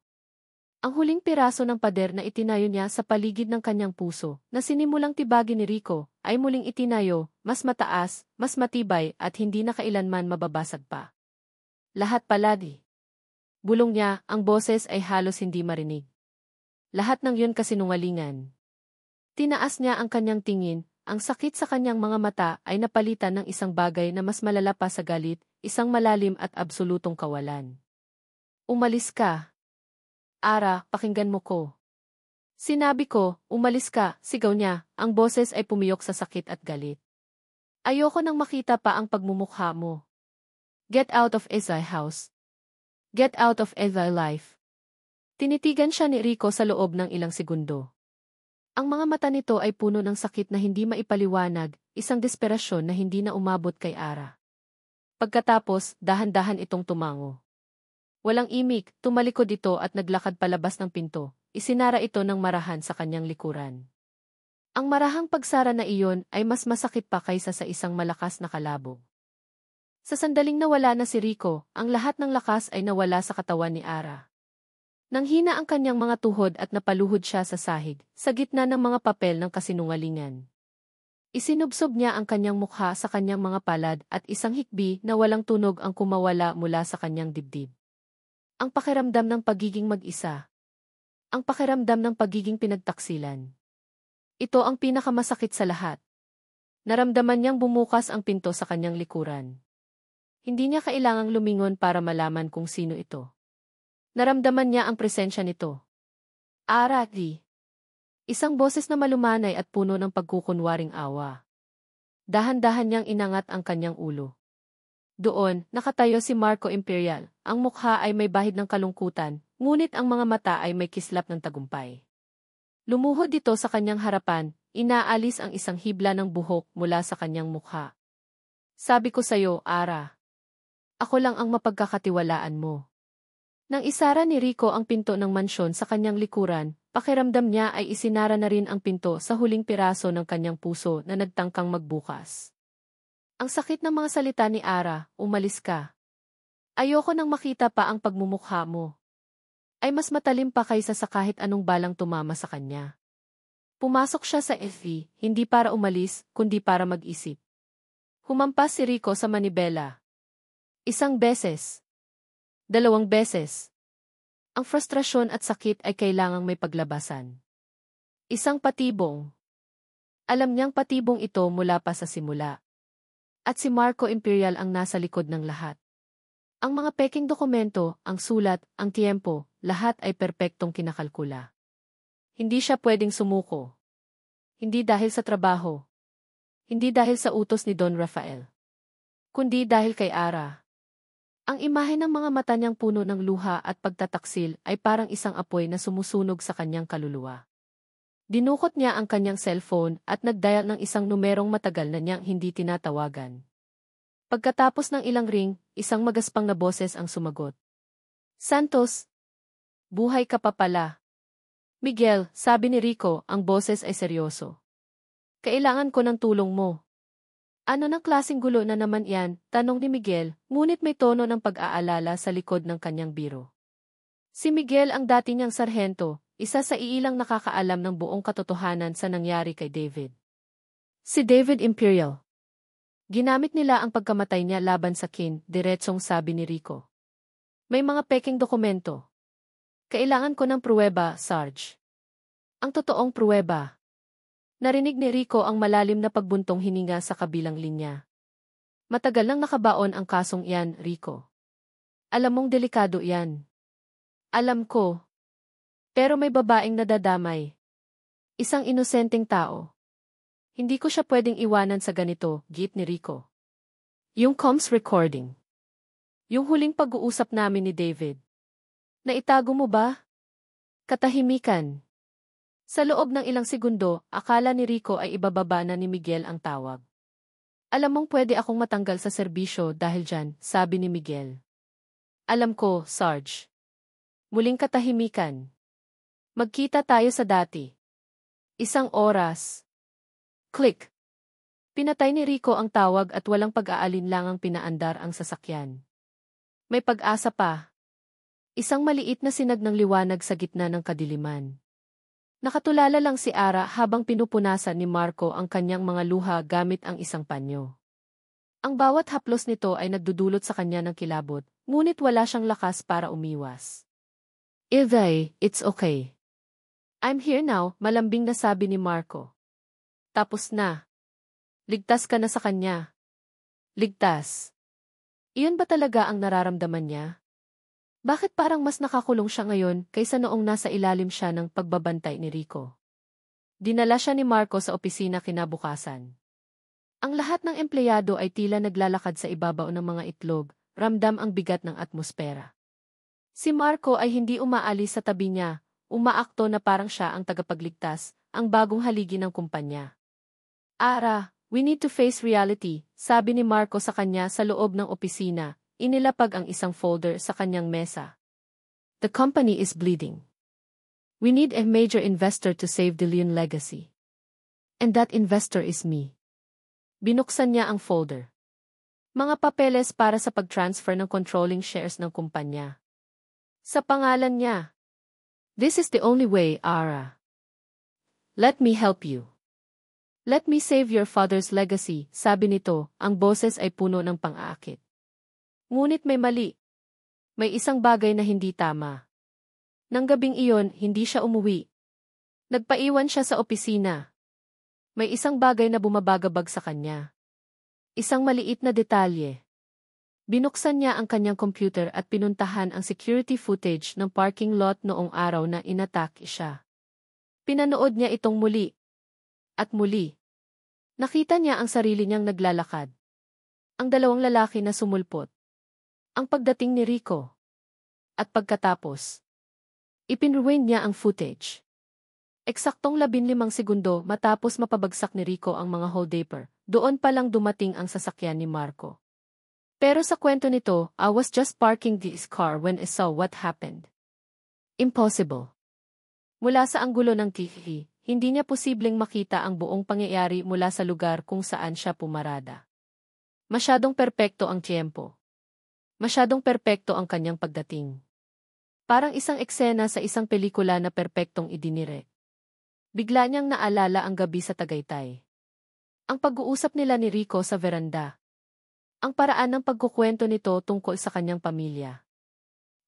Ang huling piraso ng pader na itinayo niya sa paligid ng kanyang puso, na sinimulang tibagin ni Rico, ay muling itinayo, mas mataas, mas matibay at hindi na kailanman mababasag pa. Lahat palagi. Bulong niya, ang boses ay halos hindi marinig. Lahat ng yun kasinungalingan. Tinaas niya ang kanyang tingin, ang sakit sa kanyang mga mata ay napalitan ng isang bagay na mas malala pa sa galit, isang malalim at absolutong kawalan. Umalis ka. Ara, pakinggan mo ko. Sinabi ko, umalis ka, sigaw niya, ang boses ay pumiyok sa sakit at galit. Ayoko nang makita pa ang pagmumukha mo. Get out of Ezai house. Get out of Ezai life. Tinitigan siya ni Rico sa loob ng ilang segundo. Ang mga mata nito ay puno ng sakit na hindi maipaliwanag, isang desperasyon na hindi na umabot kay Ara. Pagkatapos, dahan-dahan itong tumango. Walang imik, tumalikod ito at naglakad palabas ng pinto, isinara ito ng marahan sa kanyang likuran. Ang marahang pagsara na iyon ay mas masakit pa kaysa sa isang malakas na kalabog. Sa sandaling nawala na si Rico, ang lahat ng lakas ay nawala sa katawan ni Ara. Nanghina ang kanyang mga tuhod at napaluhod siya sa sahig, sa gitna ng mga papel ng kasinungalingan. Isinubsob niya ang kanyang mukha sa kanyang mga palad at isang hikbi na walang tunog ang kumawala mula sa kanyang dibdib. Ang pakiramdam ng pagiging mag-isa. Ang pakiramdam ng pagiging pinagtaksilan. Ito ang pinakamasakit sa lahat. Naramdaman niyang bumukas ang pinto sa kanyang likuran. Hindi niya kailangang lumingon para malaman kung sino ito. Naramdaman niya ang presensya nito. Ara, di. Isang boses na malumanay at puno ng pagkukunwaring awa. Dahan-dahan niyang inangat ang kanyang ulo. Doon, nakatayo si Marco Imperial. Ang mukha ay may bahid ng kalungkutan, ngunit ang mga mata ay may kislap ng tagumpay. Lumuhod dito sa kanyang harapan, inaalis ang isang hibla ng buhok mula sa kanyang mukha. Sabi ko sa'yo, Ara. Ako lang ang mapagkakatiwalaan mo. Nang isara ni Rico ang pinto ng mansyon sa kanyang likuran, pakiramdam niya ay isinara na rin ang pinto sa huling piraso ng kanyang puso na nagtangkang magbukas. Ang sakit ng mga salita ni Ara, umalis ka. Ayoko nang makita pa ang pagmumukha mo. Ay mas matalim pa kaysa sa kahit anong balang tumama sa kanya. Pumasok siya sa FV, hindi para umalis, kundi para mag-isip. Humampas si Rico sa manibela. 1 beses. 2 beses. Ang frustrasyon at sakit ay kailangang may paglabasan. 1 patibong. Alam niyang patibong ito mula pa sa simula. At si Marco Imperial ang nasa likod ng lahat. Ang mga peking dokumento, ang sulat, ang tiempo, lahat ay perpektong kinakalkula. Hindi siya pwedeng sumuko. Hindi dahil sa trabaho. Hindi dahil sa utos ni Don Rafael. Kundi dahil kay Ara. Ang imahe ng mga mata niyang puno ng luha at pagtataksil ay parang isang apoy na sumusunog sa kanyang kaluluwa. Dinukot niya ang kanyang cellphone at nag-dial ng isang numerong matagal na niyang hindi tinatawagan. Pagkatapos ng ilang ring, isang magaspang na boses ang sumagot. Santos! Buhay ka pa pala. Miguel, sabi ni Rico, ang boses ay seryoso. Kailangan ko ng tulong mo. Ano ng klaseng gulo na naman yan, tanong ni Miguel, ngunit may tono ng pag-aalala sa likod ng kanyang biro. Si Miguel ang dati niyang sarhento, isa sa iilang nakakaalam ng buong katotohanan sa nangyari kay David. Si David Imperial. Ginamit nila ang pagkamatay niya laban sa Kin, diretsong sabi ni Rico. May mga peking dokumento. Kailangan ko ng pruweba, Sarge. Ang totoong pruweba. Narinig ni Rico ang malalim na pagbuntong hininga sa kabilang linya. Matagal nang nakabaon ang kasong iyan, Rico. Alam mong delikado yan. Alam ko. Pero may babaeng nadadamay. Isang inosenteng tao. Hindi ko siya pwedeng iwanan sa ganito, git ni Rico. Yung comms recording. Yung huling pag-uusap namin ni David. Naitago mo ba? Katahimikan. Sa loob ng ilang segundo, akala ni Rico ay ibababa na ni Miguel ang tawag. Alam mong pwede akong matanggal sa serbisyo dahil dyan, sabi ni Miguel. Alam ko, Sarge. Muling katahimikan. Magkita tayo sa dati. 1 oras. Click. Pinatay ni Rico ang tawag at walang pag-aalinlangang pinaandar ang sasakyan. May pag-asa pa. Isang maliit na sinag ng liwanag sa gitna ng kadiliman. Nakatulala lang si Ara habang pinupunasan ni Marco ang kanyang mga luha gamit ang isang panyo. Ang bawat haplos nito ay nagdudulot sa kanya ng kilabot, ngunit wala siyang lakas para umiwas. Ivay, it's okay. I'm here now, malambing na sabi ni Marco. Tapos na. Ligtas ka na sa kanya. Ligtas. Iyon ba talaga ang nararamdaman niya? Bakit parang mas nakakulong siya ngayon kaysa noong nasa ilalim siya ng pagbabantay ni Rico? Dinala siya ni Marco sa opisina kinabukasan. Ang lahat ng empleyado ay tila naglalakad sa ibabaw ng mga itlog, ramdam ang bigat ng atmosfera. Si Marco ay hindi umaalis sa tabi niya, umaakto na parang siya ang tagapagligtas, ang bagong haligi ng kumpanya. Ara, we need to face reality, sabi ni Marco sa kanya sa loob ng opisina, inilapag ang isang folder sa kanyang mesa. The company is bleeding. We need a major investor to save the Leon legacy. And that investor is me. Binuksan niya ang folder. Mga papeles para sa pag-transfer ng controlling shares ng kumpanya. Sa pangalan niya. This is the only way, Ara. Let me help you. Let me save your father's legacy, sabi nito, ang boses ay puno ng pang-aakit. Ngunit may mali. May isang bagay na hindi tama. Nang gabing iyon, hindi siya umuwi. Nagpaiwan siya sa opisina. May isang bagay na bumabagabag sa kanya. Isang maliit na detalye. Binuksan niya ang kanyang computer at pinuntahan ang security footage ng parking lot noong araw na inatake siya. Pinanood niya itong muli. At muli. Nakita niya ang sarili niyang naglalakad. Ang 2 lalaki na sumulpot. Ang pagdating ni Rico. At pagkatapos, ipinrewind niya ang footage. Eksaktong 15 segundo matapos mapabagsak ni Rico ang mga holdaper, doon pa lang dumating ang sasakyan ni Marco. Pero sa kwento nito, I was just parking this car when I saw what happened. Impossible. Mula sa anggulo ng TV, hindi niya posibleng makita ang buong pangyayari mula sa lugar kung saan siya pumarada. Masyadong perpekto ang tiyempo. Masyadong perpekto ang kanyang pagdating. Parang isang eksena sa isang pelikula na perpektong idinirek. Bigla niyang naalala ang gabi sa Tagaytay. Ang pag-uusap nila ni Rico sa veranda. Ang paraan ng pagkukwento nito tungkol sa kanyang pamilya.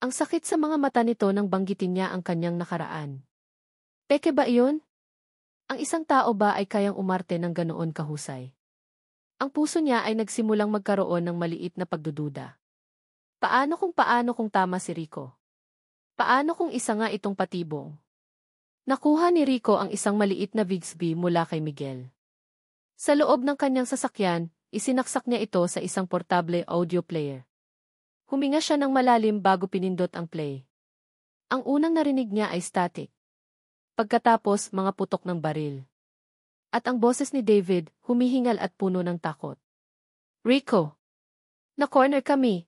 Ang sakit sa mga mata nito nang banggitin niya ang kanyang nakaraan. Peke ba iyon? Ang isang tao ba ay kayang umarte ng ganoon kahusay? Ang puso niya ay nagsimulang magkaroon ng maliit na pagdududa. Paano kung tama si Rico? Paano kung isa nga itong patibong? Nakuha ni Rico ang isang maliit na Bigsby mula kay Miguel. Sa loob ng kanyang sasakyan, isinaksak niya ito sa isang portable audio player. Huminga siya ng malalim bago pinindot ang play. Ang unang narinig niya ay static. Pagkatapos, mga putok ng baril. At ang boses ni David, humihingal at puno ng takot. Rico! Na-corner kami!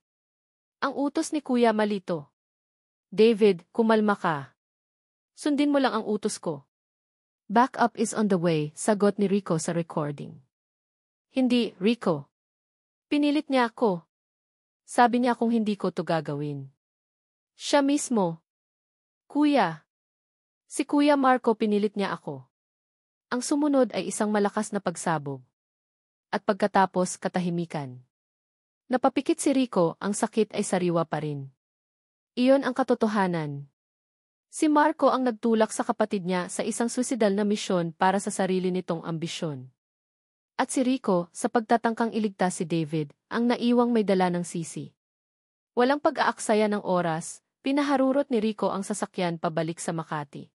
Ang utos ni Kuya Malito. David, kumalma ka. Sundin mo lang ang utos ko. Backup is on the way, sagot ni Rico sa recording. Hindi, Rico. Pinilit niya ako. Sabi niya kung hindi ko to gagawin. Siya mismo. Kuya. Si Kuya Marco pinilit niya ako. Ang sumunod ay isang malakas na pagsabog. At pagkatapos katahimikan. Napapikit si Rico, ang sakit ay sariwa pa rin. Iyon ang katotohanan. Si Marco ang nagtulak sa kapatid niya sa isang suicidal na misyon para sa sarili nitong ambisyon. At si Rico, sa pagtatangkang iligtas si David, ang naiwang may dala ng sisi. Walang pag-aaksaya ng oras, pinaharurot ni Rico ang sasakyan pabalik sa Makati.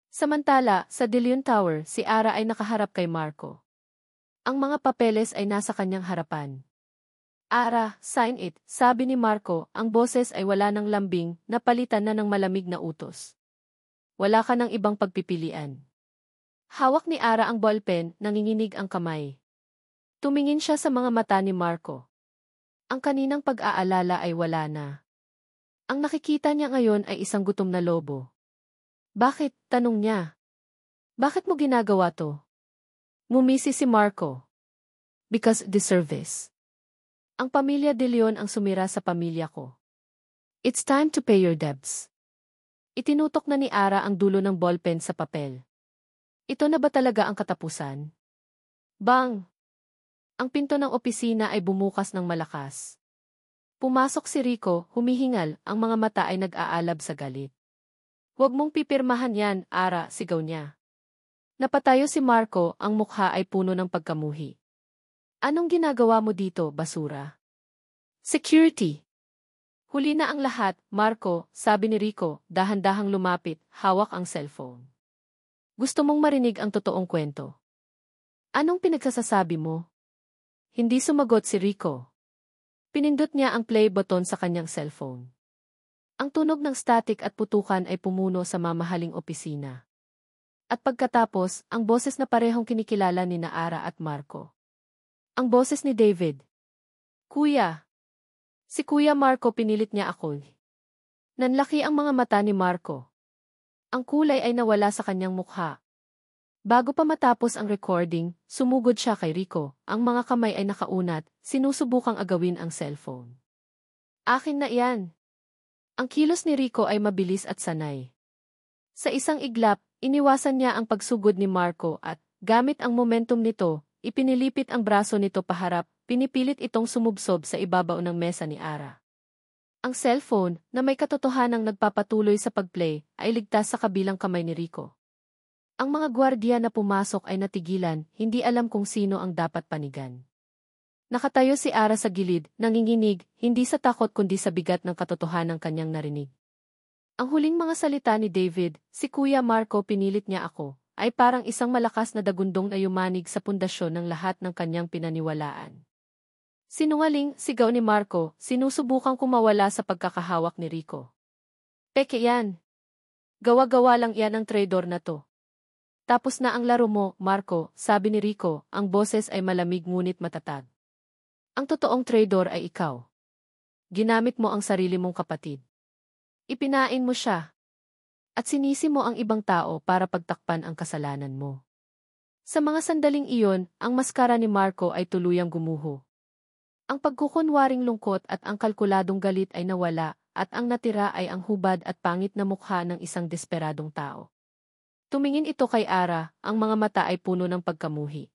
Samantala, sa De Leon Tower, si Ara ay nakaharap kay Marco. Ang mga papeles ay nasa kanyang harapan. Ara, sign it, sabi ni Marco, ang boses ay wala ng lambing, napalitan na ng malamig na utos. Wala ka ng ibang pagpipilian. Hawak ni Ara ang ballpen, nanginginig ang kamay. Tumingin siya sa mga mata ni Marco. Ang kaninang pag-aalala ay wala na. Ang nakikita niya ngayon ay isang gutom na lobo. Bakit? Tanong niya. Bakit mo ginagawa to? Ngumisi si Marco. Because the service. Ang pamilya De Leon ang sumira sa pamilya ko. It's time to pay your debts. Itinutok na ni Ara ang dulo ng ballpen sa papel. Ito na ba talaga ang katapusan? Bang! Ang pinto ng opisina ay bumukas ng malakas. Pumasok si Rico, humihingal, ang mga mata ay nag-aalab sa galit. Huwag mong pipirmahan yan, Ara, sigaw niya. Napatayo si Marco, ang mukha ay puno ng pagkamuhi. Anong ginagawa mo dito, basura? Security. Huli na ang lahat, Marco, sabi ni Rico, dahan-dahang lumapit, hawak ang cellphone. Gusto mong marinig ang totoong kwento? Anong pinagsasasabi mo? Hindi sumagot si Rico. Pinindot niya ang play button sa kanyang cellphone. Ang tunog ng static at putukan ay pumuno sa mamahaling opisina. At pagkatapos, ang boses na parehong kinikilala ni Ara at Marco. Ang boses ni David. Kuya. Si Kuya Marco pinilit niya ako. Nanlaki ang mga mata ni Marco. Ang kulay ay nawala sa kanyang mukha. Bago pa matapos ang recording, sumugod siya kay Rico, ang mga kamay ay nakaunat, sinusubukang agawin ang cellphone. Akin na iyan. Ang kilos ni Rico ay mabilis at sanay. Sa isang iglap, iniwasan niya ang pagsugod ni Marco at, gamit ang momentum nito, ipinilipit ang braso nito paharap, pinipilit itong sumubsob sa ibabaw ng mesa ni Ara. Ang cellphone, na may katotohanang nagpapatuloy sa pagplay, ay ligtas sa kabilang kamay ni Rico. Ang mga gwardiya na pumasok ay natigilan, hindi alam kung sino ang dapat panigan. Nakatayo si Ara sa gilid, nanginginig, hindi sa takot kundi sa bigat ng katotohanang kanyang narinig. Ang huling mga salita ni David, si Kuya Marco pinilit niya ako, ay parang isang malakas na dagundong na yumanig sa pundasyon ng lahat ng kanyang pinaniwalaan. Sinungaling, sigaw ni Marco, sinusubukang kumawala sa pagkakahawak ni Rico. Peke yan. Gawa-gawa lang yan ang traidor na to. Tapos na ang laro mo, Marco, sabi ni Rico, ang boses ay malamig ngunit matatag. Ang totoong traidor ay ikaw. Ginamit mo ang sarili mong kapatid. Ipinain mo siya. At sinisi mo ang ibang tao para pagtakpan ang kasalanan mo. Sa mga sandaling iyon, ang maskara ni Marco ay tuluyang gumuho. Ang pagkukunwaring lungkot at ang kalkuladong galit ay nawala, at ang natira ay ang hubad at pangit na mukha ng isang desperadong tao. Tumingin ito kay Ara, ang mga mata ay puno ng pagkamuhi.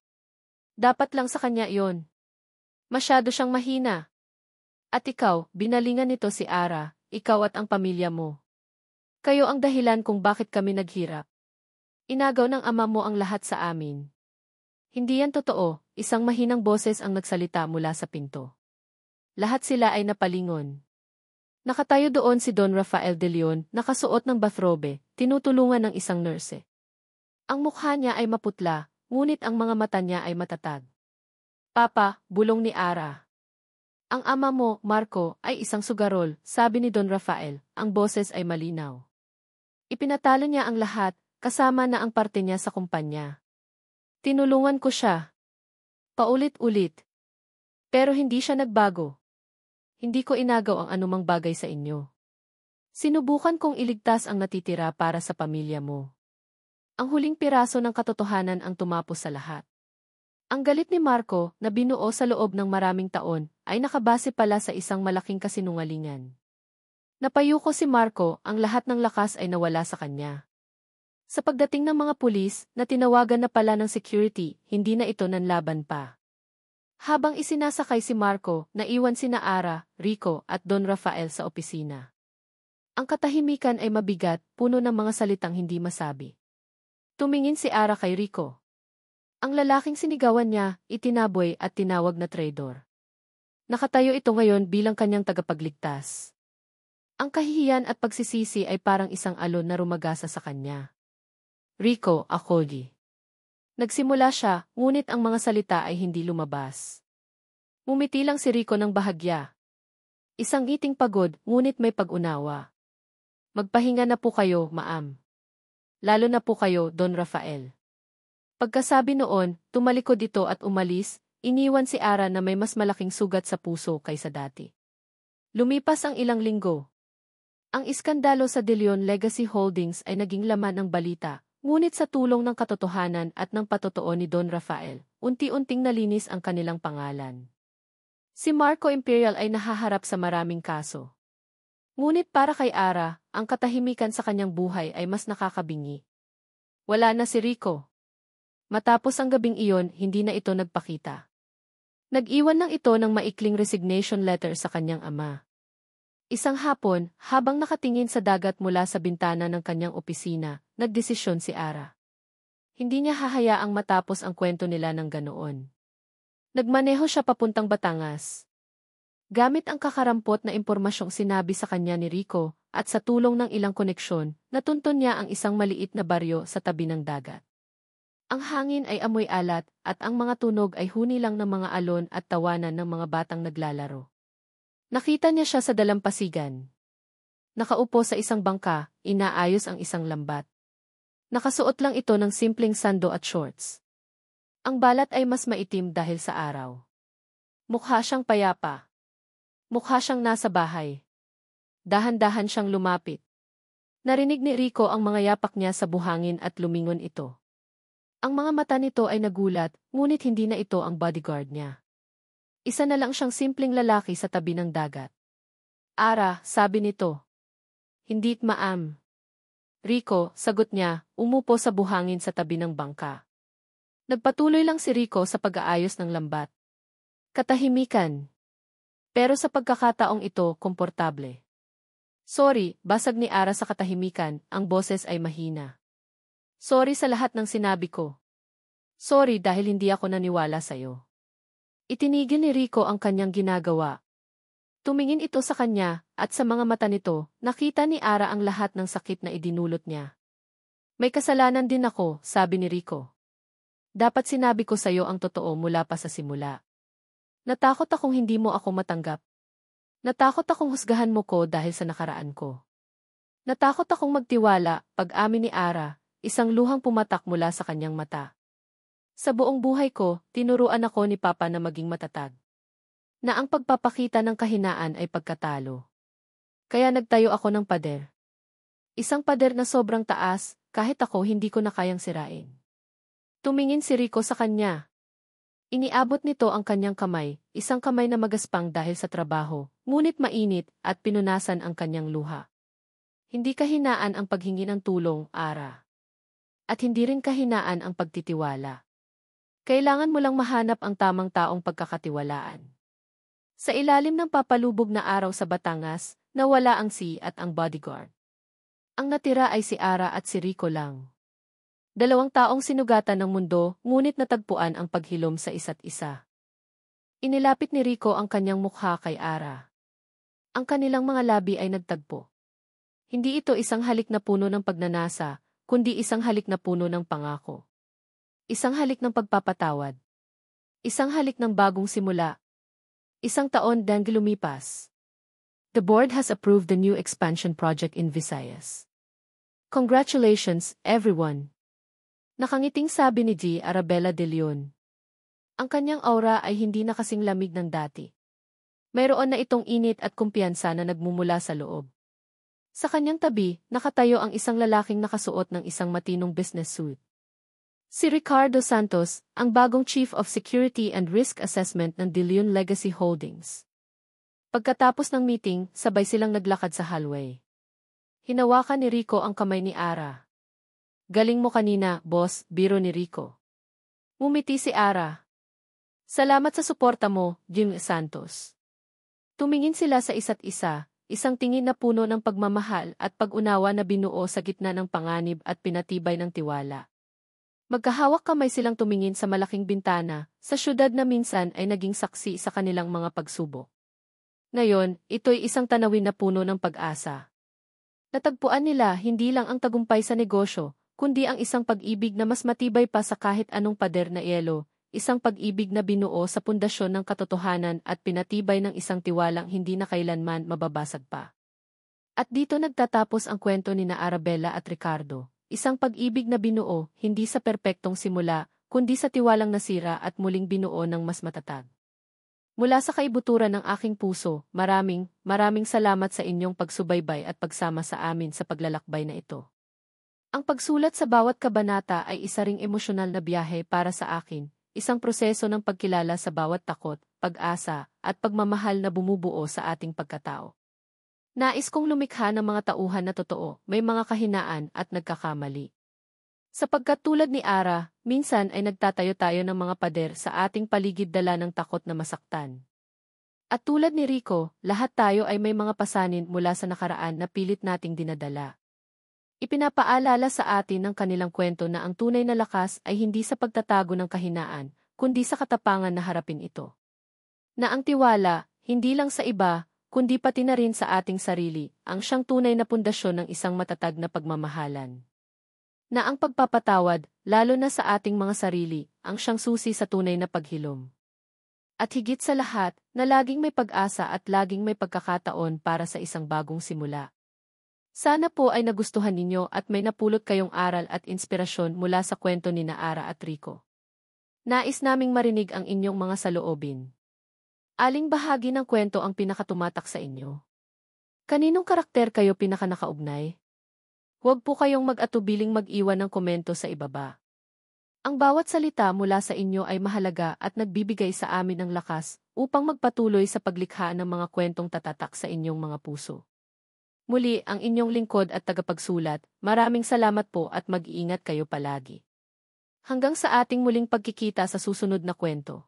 Dapat lang sa kanya iyon. Masyado siyang mahina. At ikaw, binalingan nito si Ara, ikaw at ang pamilya mo. Kayo ang dahilan kung bakit kami naghirap. Inagaw ng ama mo ang lahat sa amin. Hindi yan totoo, isang mahinang boses ang nagsalita mula sa pinto. Lahat sila ay napalingon. Nakatayo doon si Don Rafael de Leon, nakasuot ng bathrobe, tinutulungan ng isang nurse. Ang mukha niya ay maputla, ngunit ang mga mata niya ay matatag. Papa, bulong ni Ara. Ang ama mo, Marco, ay isang sugarol, sabi ni Don Rafael, ang boses ay malinaw. Ipinatalo niya ang lahat, kasama na ang parte niya sa kumpanya. Tinulungan ko siya. Paulit-ulit. Pero hindi siya nagbago. Hindi ko inagaw ang anumang bagay sa inyo. Sinubukan kong iligtas ang natitira para sa pamilya mo. Ang huling piraso ng katotohanan ang tumapos sa lahat. Ang galit ni Marco, na binuo sa loob ng maraming taon, ay nakabase pala sa isang malaking kasinungalingan. Napayuko si Marco, ang lahat ng lakas ay nawala sa kanya. Sa pagdating ng mga pulis, na tinawagan na pala ng security, hindi na ito nanlaban pa. Habang isinasakay si Marco, naiwan sina Ara, Rico at Don Rafael sa opisina. Ang katahimikan ay mabigat, puno ng mga salitang hindi masabi. Tumingin si Ara kay Rico. Ang lalaking sinigawan niya, itinaboy at tinawag na traidor. Nakatayo ito ngayon bilang kanyang tagapagligtas. Ang kahihiyan at pagsisisi ay parang isang alon na rumagasa sa kanya. Rico, Akoli. Nagsimula siya, ngunit ang mga salita ay hindi lumabas. Mumiti lang si Rico ng bahagya. Isang ngiting pagod, ngunit may pag-unawa. Magpahinga na po kayo, Maam. Lalo na po kayo, Don Rafael. Pagkasabi noon, tumalikod ito at umalis, iniwan si Ara na may mas malaking sugat sa puso kaysa dati. Lumipas ang ilang linggo. Ang iskandalo sa De Leon Legacy Holdings ay naging laman ng balita, ngunit sa tulong ng katotohanan at ng patotoo ni Don Rafael, unti-unting nalinis ang kanilang pangalan. Si Marco Imperial ay nahaharap sa maraming kaso. Ngunit para kay Ara, ang katahimikan sa kanyang buhay ay mas nakakabingi. Wala na si Rico. Matapos ang gabing iyon, hindi na ito nagpakita. Nag-iwan lang ito ng maikling resignation letter sa kanyang ama. Isang hapon, habang nakatingin sa dagat mula sa bintana ng kanyang opisina, nagdesisyon si Ara. Hindi niya hahayaang matapos ang kwento nila ng ganoon. Nagmaneho siya papuntang Batangas. Gamit ang kakarampot na impormasyong sinabi sa kanya ni Rico, at sa tulong ng ilang koneksyon, natuntun niya ang isang maliit na baryo sa tabi ng dagat. Ang hangin ay amoy alat, at ang mga tunog ay huni lang ng mga alon at tawanan ng mga batang naglalaro. Nakita niya siya sa dalampasigan. Nakaupo sa isang bangka, inaayos ang isang lambat. Nakasuot lang ito ng simpleng sando at shorts. Ang balat ay mas maitim dahil sa araw. Mukha siyang payapa. Mukha siyang nasa bahay. Dahan-dahan siyang lumapit. Narinig ni Rico ang mga yapak niya sa buhangin at lumingon ito. Ang mga mata nito ay nagulat, ngunit hindi na ito ang bodyguard niya. Isa na lang siyang simpleng lalaki sa tabi ng dagat. Ara, sabi nito. Hindi, Maam. Rico, sagot niya, umupo sa buhangin sa tabi ng bangka. Nagpatuloy lang si Rico sa pag-aayos ng lambat. Katahimikan. Pero sa pagkakataong ito, komportable. Sorry, basag ni Ara sa katahimikan, ang boses ay mahina. Sorry sa lahat ng sinabi ko. Sorry dahil hindi ako naniwala sa'yo. Itinigil ni Rico ang kanyang ginagawa. Tumingin ito sa kanya, at sa mga mata nito, nakita ni Ara ang lahat ng sakit na idinulot niya. May kasalanan din ako, sabi ni Rico. Dapat sinabi ko sa'yo ang totoo mula pa sa simula. Natakot akong hindi mo ako matanggap. Natakot akong husgahan mo ko dahil sa nakaraan ko. Natakot akong magtiwala, pag-amin ni Ara, isang luhang pumatak mula sa kanyang mata. Sa buong buhay ko, tinuruan ako ni Papa na maging matatag. Na ang pagpapakita ng kahinaan ay pagkatalo. Kaya nagtayo ako ng pader. Isang pader na sobrang taas, kahit ako hindi ko na kayang sirain. Tumingin si Rico sa kanya. Iniabot nito ang kanyang kamay, isang kamay na magaspang dahil sa trabaho, ngunit mainit at pinunasan ang kanyang luha. Hindi kahinaan ang paghingi ng tulong, Ara. At hindi rin kahinaan ang pagtitiwala. Kailangan mo lang mahanap ang tamang taong pagkakatiwalaan. Sa ilalim ng papalubog na araw sa Batangas, nawala ang si at ang bodyguard. Ang natira ay si Ara at si Rico lang. Dalawang taong sinugatan ng mundo, ngunit natagpuan ang paghilom sa isa't isa. Inilapit ni Rico ang kanyang mukha kay Ara. Ang kanilang mga labi ay nagtagpo. Hindi ito isang halik na puno ng pagnanasa, kundi isang halik na puno ng pangako. Isang halik ng pagpapatawad. Isang halik ng bagong simula. Isang taon dang lumipas. The board has approved the new expansion project in Visayas. Congratulations, everyone! Nakangiting sabi ni G. Arabella de Leon. Ang kanyang aura ay hindi na kasing lamig ng dati. Mayroon na itong init at kumpiyansa na nagmumula sa loob. Sa kanyang tabi, nakatayo ang isang lalaking nakasuot ng isang matinong business suit. Si Ricardo Santos, ang bagong Chief of Security and Risk Assessment ng De Leon Legacy Holdings. Pagkatapos ng meeting, sabay silang naglakad sa hallway. Hinawakan ni Rico ang kamay ni Ara. Galing mo kanina, boss, biro ni Rico. Ngumiti si Ara. Salamat sa suporta mo, Jim Santos. Tumingin sila sa isa't isa, isang tingin na puno ng pagmamahal at pag-unawa na binuo sa gitna ng panganib at pinatibay ng tiwala. Magkahawak kamay silang tumingin sa malaking bintana, sa syudad na minsan ay naging saksi sa kanilang mga pagsubok. Ngayon, ito'y isang tanawin na puno ng pag-asa. Natagpuan nila hindi lang ang tagumpay sa negosyo, kundi ang isang pag-ibig na mas matibay pa sa kahit anong pader na yelo, isang pag-ibig na binuo sa pundasyon ng katotohanan at pinatibay ng isang tiwalang hindi na kailanman mababasag pa. At dito nagtatapos ang kwento ni na Arabella at Ricardo, isang pag-ibig na binuo hindi sa perpektong simula, kundi sa tiwalang nasira at muling binuo ng mas matatag. Mula sa kaibuturan ng aking puso, maraming salamat sa inyong pagsubaybay at pagsama sa amin sa paglalakbay na ito. Ang pagsulat sa bawat kabanata ay isa ring emosyonal na biyahe para sa akin, isang proseso ng pagkilala sa bawat takot, pag-asa, at pagmamahal na bumubuo sa ating pagkatao. Nais kong lumikha ng mga tauhan na totoo, may mga kahinaan at nagkakamali. Sapagkat tulad ni Ara, minsan ay nagtatayo tayo ng mga pader sa ating paligid dala ng takot na masaktan. At tulad ni Rico, lahat tayo ay may mga pasanin mula sa nakaraan na pilit nating dinadala. Ipinapaalala sa atin ng kanilang kwento na ang tunay na lakas ay hindi sa pagtatago ng kahinaan, kundi sa katapangan na harapin ito. Na ang tiwala, hindi lang sa iba, kundi pati na rin sa ating sarili, ang siyang tunay na pundasyon ng isang matatag na pagmamahalan. Na ang pagpapatawad, lalo na sa ating mga sarili, ang siyang susi sa tunay na paghilom. At higit sa lahat, na laging may pag-asa at laging may pagkakataon para sa isang bagong simula. Sana po ay nagustuhan ninyo at may napulot kayong aral at inspirasyon mula sa kwento ni na Ara at Rico. Nais naming marinig ang inyong mga saloobin. Aling bahagi ng kwento ang pinakatumatak sa inyo? Kaninong karakter kayo pinakanakaugnay? Huwag po kayong mag-atubiling mag-iwan ng komento sa ibaba. Ang bawat salita mula sa inyo ay mahalaga at nagbibigay sa amin ng lakas upang magpatuloy sa paglikha ng mga kwentong tatatak sa inyong mga puso. Muli ang inyong lingkod at tagapagsulat, maraming salamat po at mag-iingat kayo palagi. Hanggang sa ating muling pagkikita sa susunod na kwento.